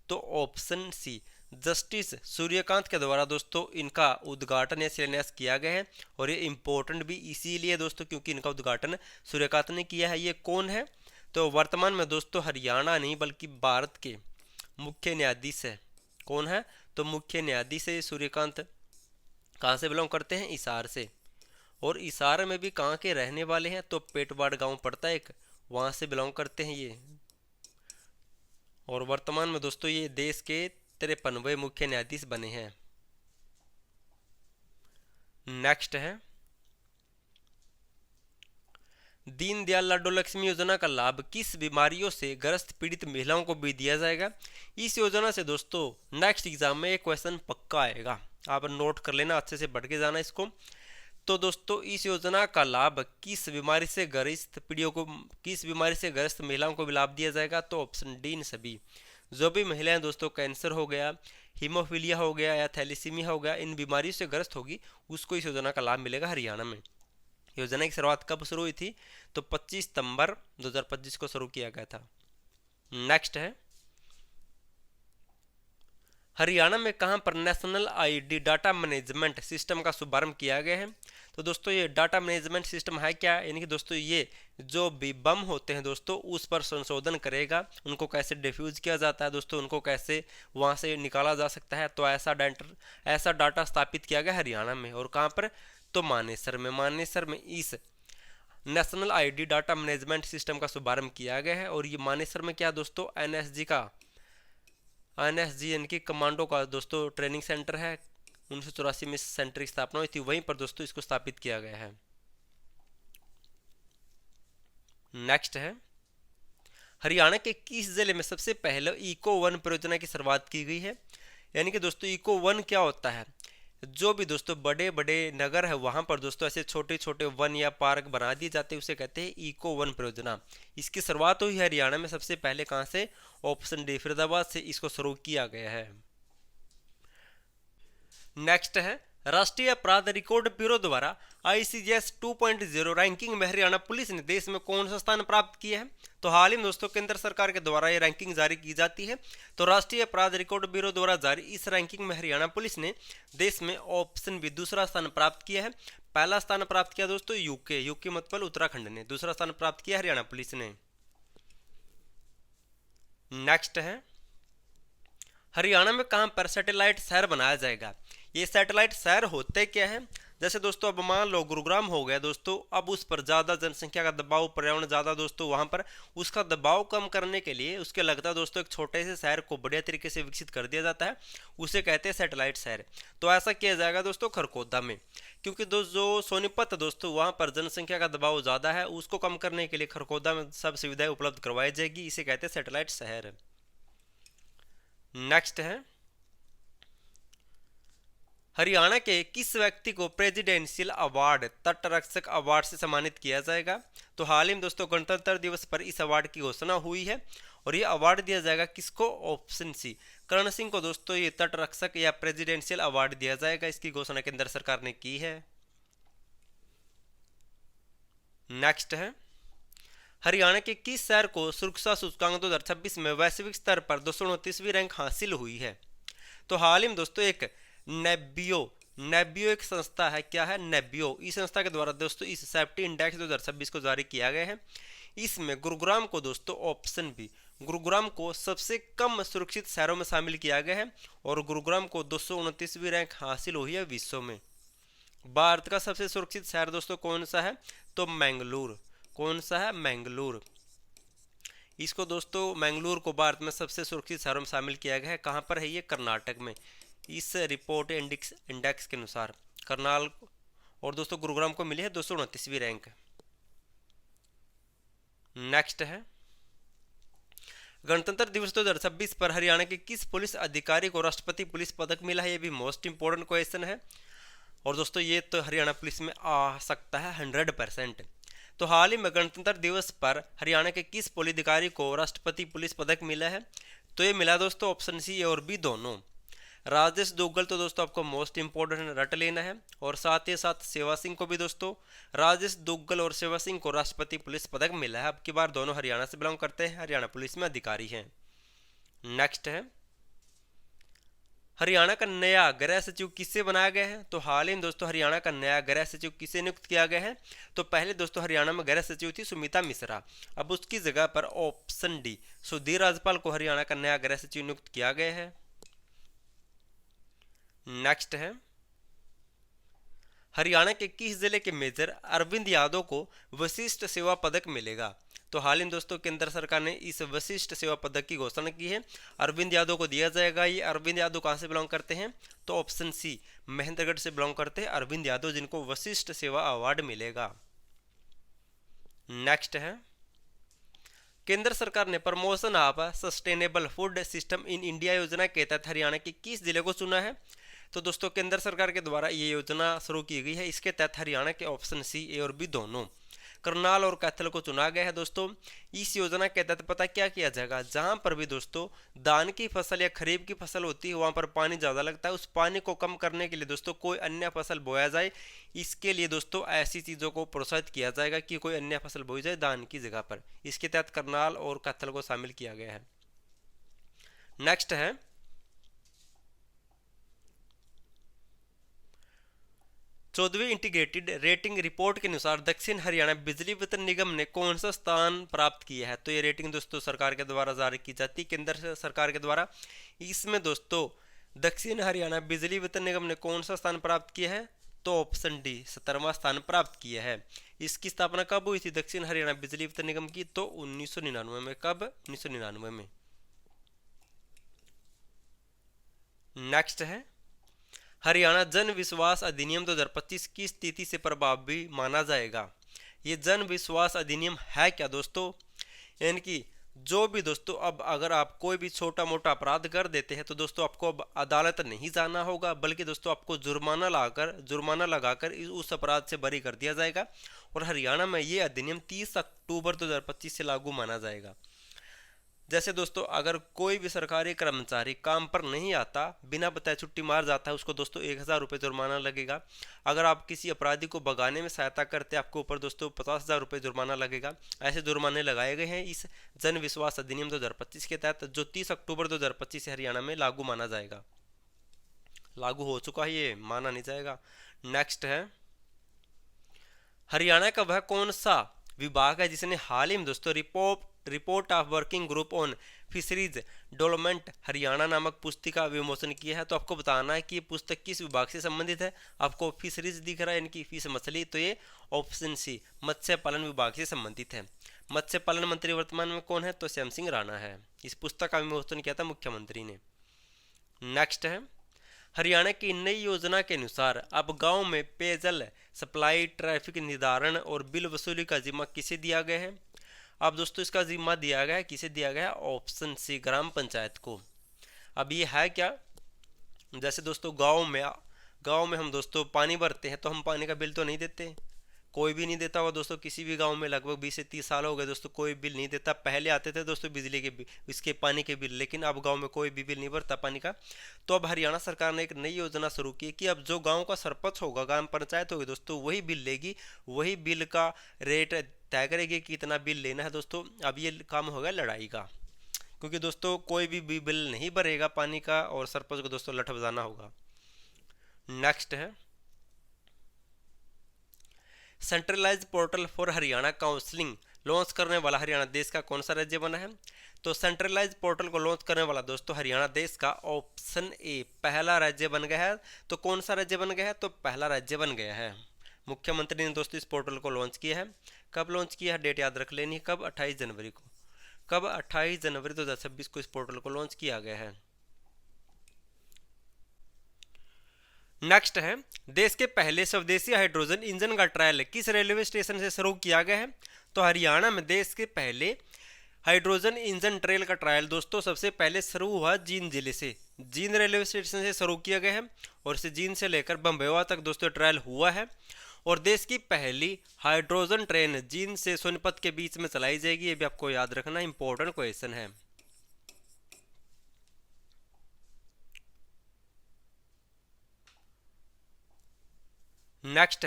तो ऑप्शन सी जस्टिस सूर्यकांत के द्वारा दोस्तों इनका उद्घाटन या शिलान्यास किया गया है। और ये इंपॉर्टेंट भी इसीलिए दोस्तों क्योंकि इनका उद्घाटन सूर्यकांत ने किया है। ये कौन है, तो वर्तमान में दोस्तों हरियाणा नहीं बल्कि भारत के मुख्य न्यायाधीश है। कौन है, तो मुख्य न्यायाधीश है सूर्यकांत। कहाँ से बिलोंग करते हैं, हिसार से। और हिसार में भी कहाँ के रहने वाले हैं, तो पेटवाड़ गांव पड़ता है एक, वहाँ से बिलोंग करते हैं ये। और वर्तमान में दोस्तों ये देश के 53वें मुख्य न्यायाधीश बने हैं। नेक्स्ट है, दीनदयाल लाडो लक्ष्मी योजना का लाभ किस बीमारियों से ग्रस्त पीड़ित महिलाओं को भी दिया जाएगा। इस योजना से दोस्तों नेक्स्ट एग्जाम में एक क्वेश्चन पक्का आएगा, आप नोट कर लेना, अच्छे से पढ़ के जाना इसको। तो दोस्तों इस योजना का लाभ किस बीमारी से ग्रस्त महिलाओं को भी लाभ दिया जाएगा, तो ऑप्शन डी इन सभी। जो भी महिलाएं दोस्तों कैंसर हो गया, हीमोफीलिया हो गया या थैलीसीमिया हो गया, इन बीमारियों से ग्रस्त होगी उसको इस योजना का लाभ मिलेगा हरियाणा में। योजना की शुरुआत कब शुरू हुई थी, तो 25 सितंबर 2025 को शुरू किया गया था। नेक्स्ट है, हरियाणा में कहां पर national ID data management system का शुभारंभ किया गया है। तो दोस्तों ये डाटा मैनेजमेंट सिस्टम है क्या, यानी कि दोस्तों ये जो भी बम होते हैं दोस्तों उस पर संशोधन करेगा, उनको कैसे डिफ्यूज किया जाता है दोस्तों, उनको कैसे वहां से निकाला जा सकता है। तो ऐसा डाटा स्थापित किया गया हरियाणा में। और कहां पर, तो मानेसर में इस national ID data management system का शुभारंभ किया गया है। और ये मानेसर में क्या दोस्तों, एनएसजी यानी कि कमांडो का दोस्तों ट्रेनिंग सेंटर है। 1984 में इस सेंटर की स्थापना हुई थी, वहीं पर दोस्तों इसको स्थापित किया गया है। नेक्स्ट है, हरियाणा के किस जिले में सबसे पहले इको वन परियोजना की शुरुआत की गई है। यानी कि दोस्तों इको वन क्या होता है, जो भी दोस्तों बड़े बड़े नगर है वहां पर दोस्तों ऐसे छोटे छोटे वन या पार्क बना दिए जाते हैं, उसे कहते हैं इको वन परियोजना। इसकी शुरुआत हुई हरियाणा में सबसे पहले कहां से, ऑप्शन डी फरीदाबाद से इसको शुरू किया गया है। नेक्स्ट है, राष्ट्रीय अपराध रिकॉर्ड ब्यूरो द्वारा ICGS 2.0 रैंकिंग में हरियाणा पुलिस ने देश में कौन सा स्थान प्राप्त किया है। तो हाल ही में दोस्तों केंद्र सरकार के द्वारा ये रैंकिंग जारी की जाती है। तो राष्ट्रीय अपराध रिकॉर्ड ब्यूरो द्वारा जारी इस रैंकिंग में हरियाणा पुलिस ने देश में ऑप्शन बी दूसरा स्थान प्राप्त किया है। पहला स्थान प्राप्त किया दोस्तों यूके मतलब उत्तराखंड ने, दूसरा स्थान प्राप्त किया हरियाणा पुलिस ने। नेक्स्ट है, हरियाणा में कहां पर सैटेलाइट शहर बनाया जाएगा। ये सैटेलाइट शहर होते क्या है, जैसे दोस्तों अब मान लो गुरुग्राम हो गया दोस्तों, अब उस पर ज़्यादा जनसंख्या का दबाव, पर्यावरण ज़्यादा दोस्तों, वहाँ पर उसका दबाव कम करने के लिए उसके लगता है दोस्तों एक छोटे से शहर को बढ़िया तरीके से विकसित कर दिया जाता है, उसे कहते हैं सैटेलाइट शहर। तो ऐसा किया जाएगा दोस्तों खरगोदा में, क्योंकि जो सोनीपत दोस्तों वहाँ पर जनसंख्या का दबाव ज़्यादा है, उसको कम करने के लिए खरगोदा में सब सुविधाएं उपलब्ध करवाई जाएगी, इसे कहते हैं सैटेलाइट शहर। नेक्स्ट है, हरियाणा के किस व्यक्ति को प्रेसिडेंशियल अवार्ड तटरक्षक अवार्ड से सम्मानित किया जाएगा? तो हाल ही में दोस्तों गणतंत्र दिवस पर इस अवार्ड की घोषणा हुई है और ये अवार्ड दिया जाएगा किसको? ऑप्शन सी, कर्ण सिंह को दोस्तों ये तटरक्षक या प्रेसिडेंशियल अवार्ड दिया जाएगा। इसकी घोषणा केंद्र सरकार ने की है। नेक्स्ट है, हरियाणा के किस शहर को सुरक्षा सूचकांक 2026 में वैश्विक स्तर पर 229वीं रैंक हासिल हुई है? तो हाल ही में दोस्तों एक नेबियो एक संस्था है, क्या है? नेबियो। इस संस्था के द्वारा दोस्तों इस सेफ्टी इंडेक्स 2026 को जारी किया गया है। इसमें गुरुग्राम को दोस्तों ऑप्शन बी, गुरुग्राम को सबसे कम सुरक्षित शहरों में शामिल किया गया है और गुरुग्राम को 229वीं रैंक हासिल हुई है विश्व में। भारत का सबसे सुरक्षित शहर दोस्तों कौन सा है? तो मैंगलोर। कौन सा है? मैंगलोर। इसको दोस्तों मैंगलोर को भारत में सबसे सुरक्षित शहरों में शामिल किया गया है। कहाँ पर है ये? कर्नाटक में। इस रिपोर्ट इंडेक्स के अनुसार करनाल और दोस्तों गुरुग्राम को मिली है 229वीं रैंक। नेक्स्ट है, गणतंत्र दिवस 2026 पर हरियाणा के किस पुलिस अधिकारी को राष्ट्रपति पुलिस पदक मिला है? ये भी मोस्ट इंपोर्टेंट क्वेश्चन है और दोस्तों ये तो हरियाणा पुलिस में आ सकता है 100%। तो हाल ही में गणतंत्र दिवस पर हरियाणा के किस पुलिस अधिकारी को राष्ट्रपति पुलिस पदक मिला है? तो ये मिला दोस्तों ऑप्शन सी और बी दोनों। राजेश दुग्गल तो दोस्तों आपको मोस्ट इंपोर्टेंट रट लेना है और साथ ही साथ सेवा सिंह को भी दोस्तों, राजेश दुग्गल और सेवा सिंह को राष्ट्रपति पुलिस पदक मिला है। अब की बार दोनों हरियाणा से बिलोंग करते हैं, हरियाणा पुलिस में अधिकारी हैं। नेक्स्ट है, हरियाणा का नया गृह सचिव किससे बनाया गया है? तो हाल ही में दोस्तों हरियाणा का नया गृह सचिव किसे नियुक्त किया गया है? तो पहले दोस्तों हरियाणा में गृह सचिव थी सुमिता मिश्रा, अब उसकी जगह पर ऑप्शन डी सुधीर राजपाल को हरियाणा का नया गृह सचिव नियुक्त किया गया है। नेक्स्ट है, हरियाणा के किस जिले के मेजर अरविंद यादव को वशिष्ठ सेवा पदक मिलेगा? तो हाल ही में दोस्तों केंद्र सरकार ने इस वशिष्ठ सेवा पदक की घोषणा की है, अरविंद यादव को दिया जाएगा। ये अरविंद यादव कहां से बिलोंग करते हैं? तो ऑप्शन सी महेंद्रगढ़ से बिलोंग करते हैं अरविंद यादव, जिनको वशिष्ठ सेवा अवार्ड मिलेगा। नेक्स्ट है, केंद्र सरकार ने promotion of sustainable food system in India योजना के तहत हरियाणा के किस जिले को चुना है? तो दोस्तों केंद्र सरकार के द्वारा ये योजना शुरू की गई है। इसके तहत हरियाणा के ऑप्शन सी ए और बी दोनों, करनाल और कैथल को चुना गया है। दोस्तों इस योजना के तहत पता क्या किया जाएगा? जहां पर भी दोस्तों धान की फसल या खरीफ की फसल होती है वहां पर पानी ज़्यादा लगता है, उस पानी को कम करने के लिए दोस्तों कोई अन्य फसल बोया जाए। इसके लिए दोस्तों ऐसी चीज़ों को प्रोत्साहित किया जाएगा कि कोई अन्य फसल बोई जाए धान की जगह पर। इसके तहत करनाल और कैथल को शामिल किया गया है। नेक्स्ट है, चौदहवीं इंटीग्रेटेड रेटिंग रिपोर्ट के अनुसार दक्षिण हरियाणा बिजली वितरण निगम ने कौन सा स्थान प्राप्त किया है? तो ये रेटिंग दोस्तों सरकार के द्वारा जारी की जाती है, केंद्र सरकार के द्वारा। इसमें दोस्तों दक्षिण हरियाणा बिजली वितरण निगम ने कौन सा स्थान प्राप्त किया है? तो ऑप्शन डी 17वां स्थान प्राप्त किया है। इसकी स्थापना कब हुई थी दक्षिण हरियाणा बिजली वितरण निगम की? तो 1999 में। कब? 1999 में। नेक्स्ट है, हरियाणा जन विश्वास अधिनियम 2025 की स्थिति से प्रभावी माना जाएगा। ये जन विश्वास अधिनियम है क्या दोस्तों? यानी कि जो भी दोस्तों अब अगर आप कोई भी छोटा मोटा अपराध कर देते हैं तो दोस्तों आपको अब अदालत नहीं जाना होगा, बल्कि दोस्तों आपको जुर्माना लगाकर उस अपराध से बरी कर दिया जाएगा। और हरियाणा में ये अधिनियम 30 अक्टूबर 2025 से लागू माना जाएगा। जैसे दोस्तों अगर कोई भी सरकारी कर्मचारी काम पर नहीं आता, बिना बताए छुट्टी मार जाता है, उसको दोस्तों 1000 रुपये जुर्माना लगेगा। अगर आप किसी अपराधी को भगाने में सहायता करते हैं, आपके ऊपर दोस्तों 50,000 रुपये जुर्माना लगेगा। ऐसे जुर्माने लगाए गए हैं इस जन विश्वास अधिनियम 2025 के तहत, जो 30 अक्टूबर 2025 से हरियाणा में लागू माना जाएगा। लागू हो चुका है, ये माना नहीं जाएगा। नेक्स्ट है, हरियाणा का वह कौन सा विभाग है जिसने हाल ही में दोस्तों report of working group on fisheries development Haryana नामक पुस्तिका विमोचन किया है? तो आपको बताना है कि ये पुस्तक किस विभाग से संबंधित है। आपको फिशरीज दिख रहा है, इनकी फिश मछली, तो ये ऑप्शन सी मत्स्य पालन विभाग से संबंधित है। मत्स्य पालन मंत्री वर्तमान में कौन है? तो श्याम सिंह राणा है। इस पुस्तक का विमोचन किया था मुख्यमंत्री ने। नेक्स्ट है, हरियाणा की नई योजना के अनुसार अब गांव में पेयजल सप्लाई, ट्रैफिक निर्धारण और बिल वसूली का जिम्मा किसे दिया गया है? अब दोस्तों इसका जिम्मा दिया गया है, किसे दिया गया है? ऑप्शन सी ग्राम पंचायत को। अब ये है क्या? जैसे दोस्तों गांव में गांव में हम दोस्तों पानी भरते हैं तो हम पानी का बिल तो नहीं देते, कोई भी नहीं देता होगा दोस्तों। किसी भी गांव में लगभग 20 से 30 साल हो गए दोस्तों, कोई बिल नहीं देता। पहले आते थे दोस्तों बिजली के बिल, इसके पानी के बिल, लेकिन अब गांव में कोई भी बिल नहीं भरता पानी का। तो अब हरियाणा सरकार ने एक नई योजना शुरू की कि अब जो गांव का सरपंच होगा, ग्राम पंचायत होगी दोस्तों, वही बिल लेगी, वही बिल का रेट तय करेगी कि कितना बिल लेना है दोस्तों। अब ये काम होगा लड़ाई का, क्योंकि दोस्तों कोई भी बिल नहीं भरेगा पानी का और सरपंच को दोस्तों लठ बजाना होगा। नेक्स्ट है centralise portal for Haryana counselling launch करने वाला हरियाणा देश का कौन सा राज्य बना है? तो सेंट्रलाइज पोर्टल को लॉन्च करने वाला दोस्तों हरियाणा देश का ऑप्शन ए पहला राज्य बन गया है। तो कौन सा राज्य बन गया है? तो पहला राज्य बन गया है। मुख्यमंत्री ने दोस्तों इस पोर्टल को लॉन्च किया है। कब लॉन्च किया है? डेट याद रख लेनी है, कब? 28 जनवरी को। कब? 28 जनवरी 2026 को इस पोर्टल को लॉन्च किया गया है। नेक्स्ट है देश के पहले स्वदेशी हाइड्रोजन इंजन का ट्रायल किस रेलवे स्टेशन से शुरू किया गया है? तो हरियाणा में देश के पहले हाइड्रोजन इंजन ट्रेल का ट्रायल दोस्तों सबसे पहले शुरू हुआ जींद जिले से। जींद रेलवे स्टेशन से शुरू किया गया है और इसे जींद से लेकर बम्बेवा तक दोस्तों ट्रायल हुआ है। और देश की पहली हाइड्रोजन ट्रेन जींद से सोनीपत के बीच में चलाई जाएगी। ये भी आपको याद रखना, इंपॉर्टेंट क्वेश्चन है। नेक्स्ट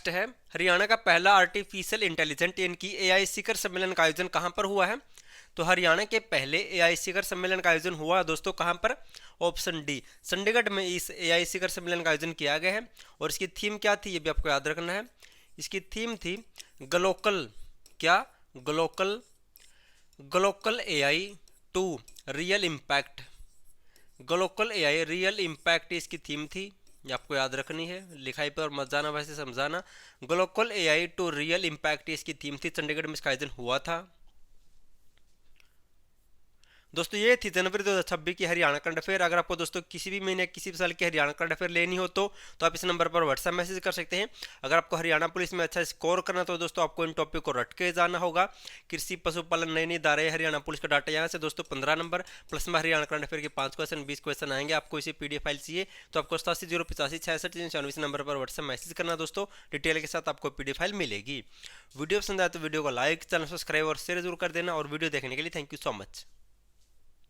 है हरियाणा का पहला आर्टिफिशियल इंटेलिजेंट यानी कि एआई शिखर सम्मेलन का आयोजन कहां पर हुआ है? तो हरियाणा के पहले एआई शिखर सम्मेलन का आयोजन हुआ दोस्तों कहां पर? ऑप्शन डी चंडीगढ़ में इस एआई शिखर सम्मेलन का आयोजन किया गया है। और इसकी थीम क्या थी ये भी आपको याद रखना है। इसकी थीम थी ग्लोकल, क्या? Glocal AI to real impact. Glocal AI real impact इसकी थीम थी, ये आपको याद रखनी है। लिखाई पर मत जाना, वैसे समझाना। Glocal AI to real impact इसकी थीम थी, चंडीगढ़ में इसका आयोजन हुआ था। दोस्तों ये थी जनवरी 2026 की हरियाणा करंट अफेयर। अगर आपको दोस्तों किसी भी महीने किसी भी साल की हरियाणा करंट अफेयर लेनी हो तो आप इस नंबर पर व्हाट्सएप मैसेज कर सकते हैं। अगर आपको हरियाणा पुलिस में अच्छा स्कोर करना तो दोस्तों आपको इन टॉपिक को रट के जाना होगा। कृषि पशुपालन नई नई धाराएं हरियाणा पुलिस का डाटा यहाँ से दोस्तों 15 नंबर प्लस में हरियाणा करंट अफेयर के 5 क्वेश्चन 20 क्वेश्चन आएंगे। आपको इसी PDF फाइल चाहिए तो आपको 8708566394 नंबर पर व्हाट्सएप मैसेज करना दोस्तों। डिटेल के साथ आपको PDF फाइल मिलेगी। वीडियो पसंद आए तो वीडियो को लाइक, चैनल सब्सक्राइब और शेयर जरूर कर देना। और वीडियो देखने के लिए थैंक यू सो मच।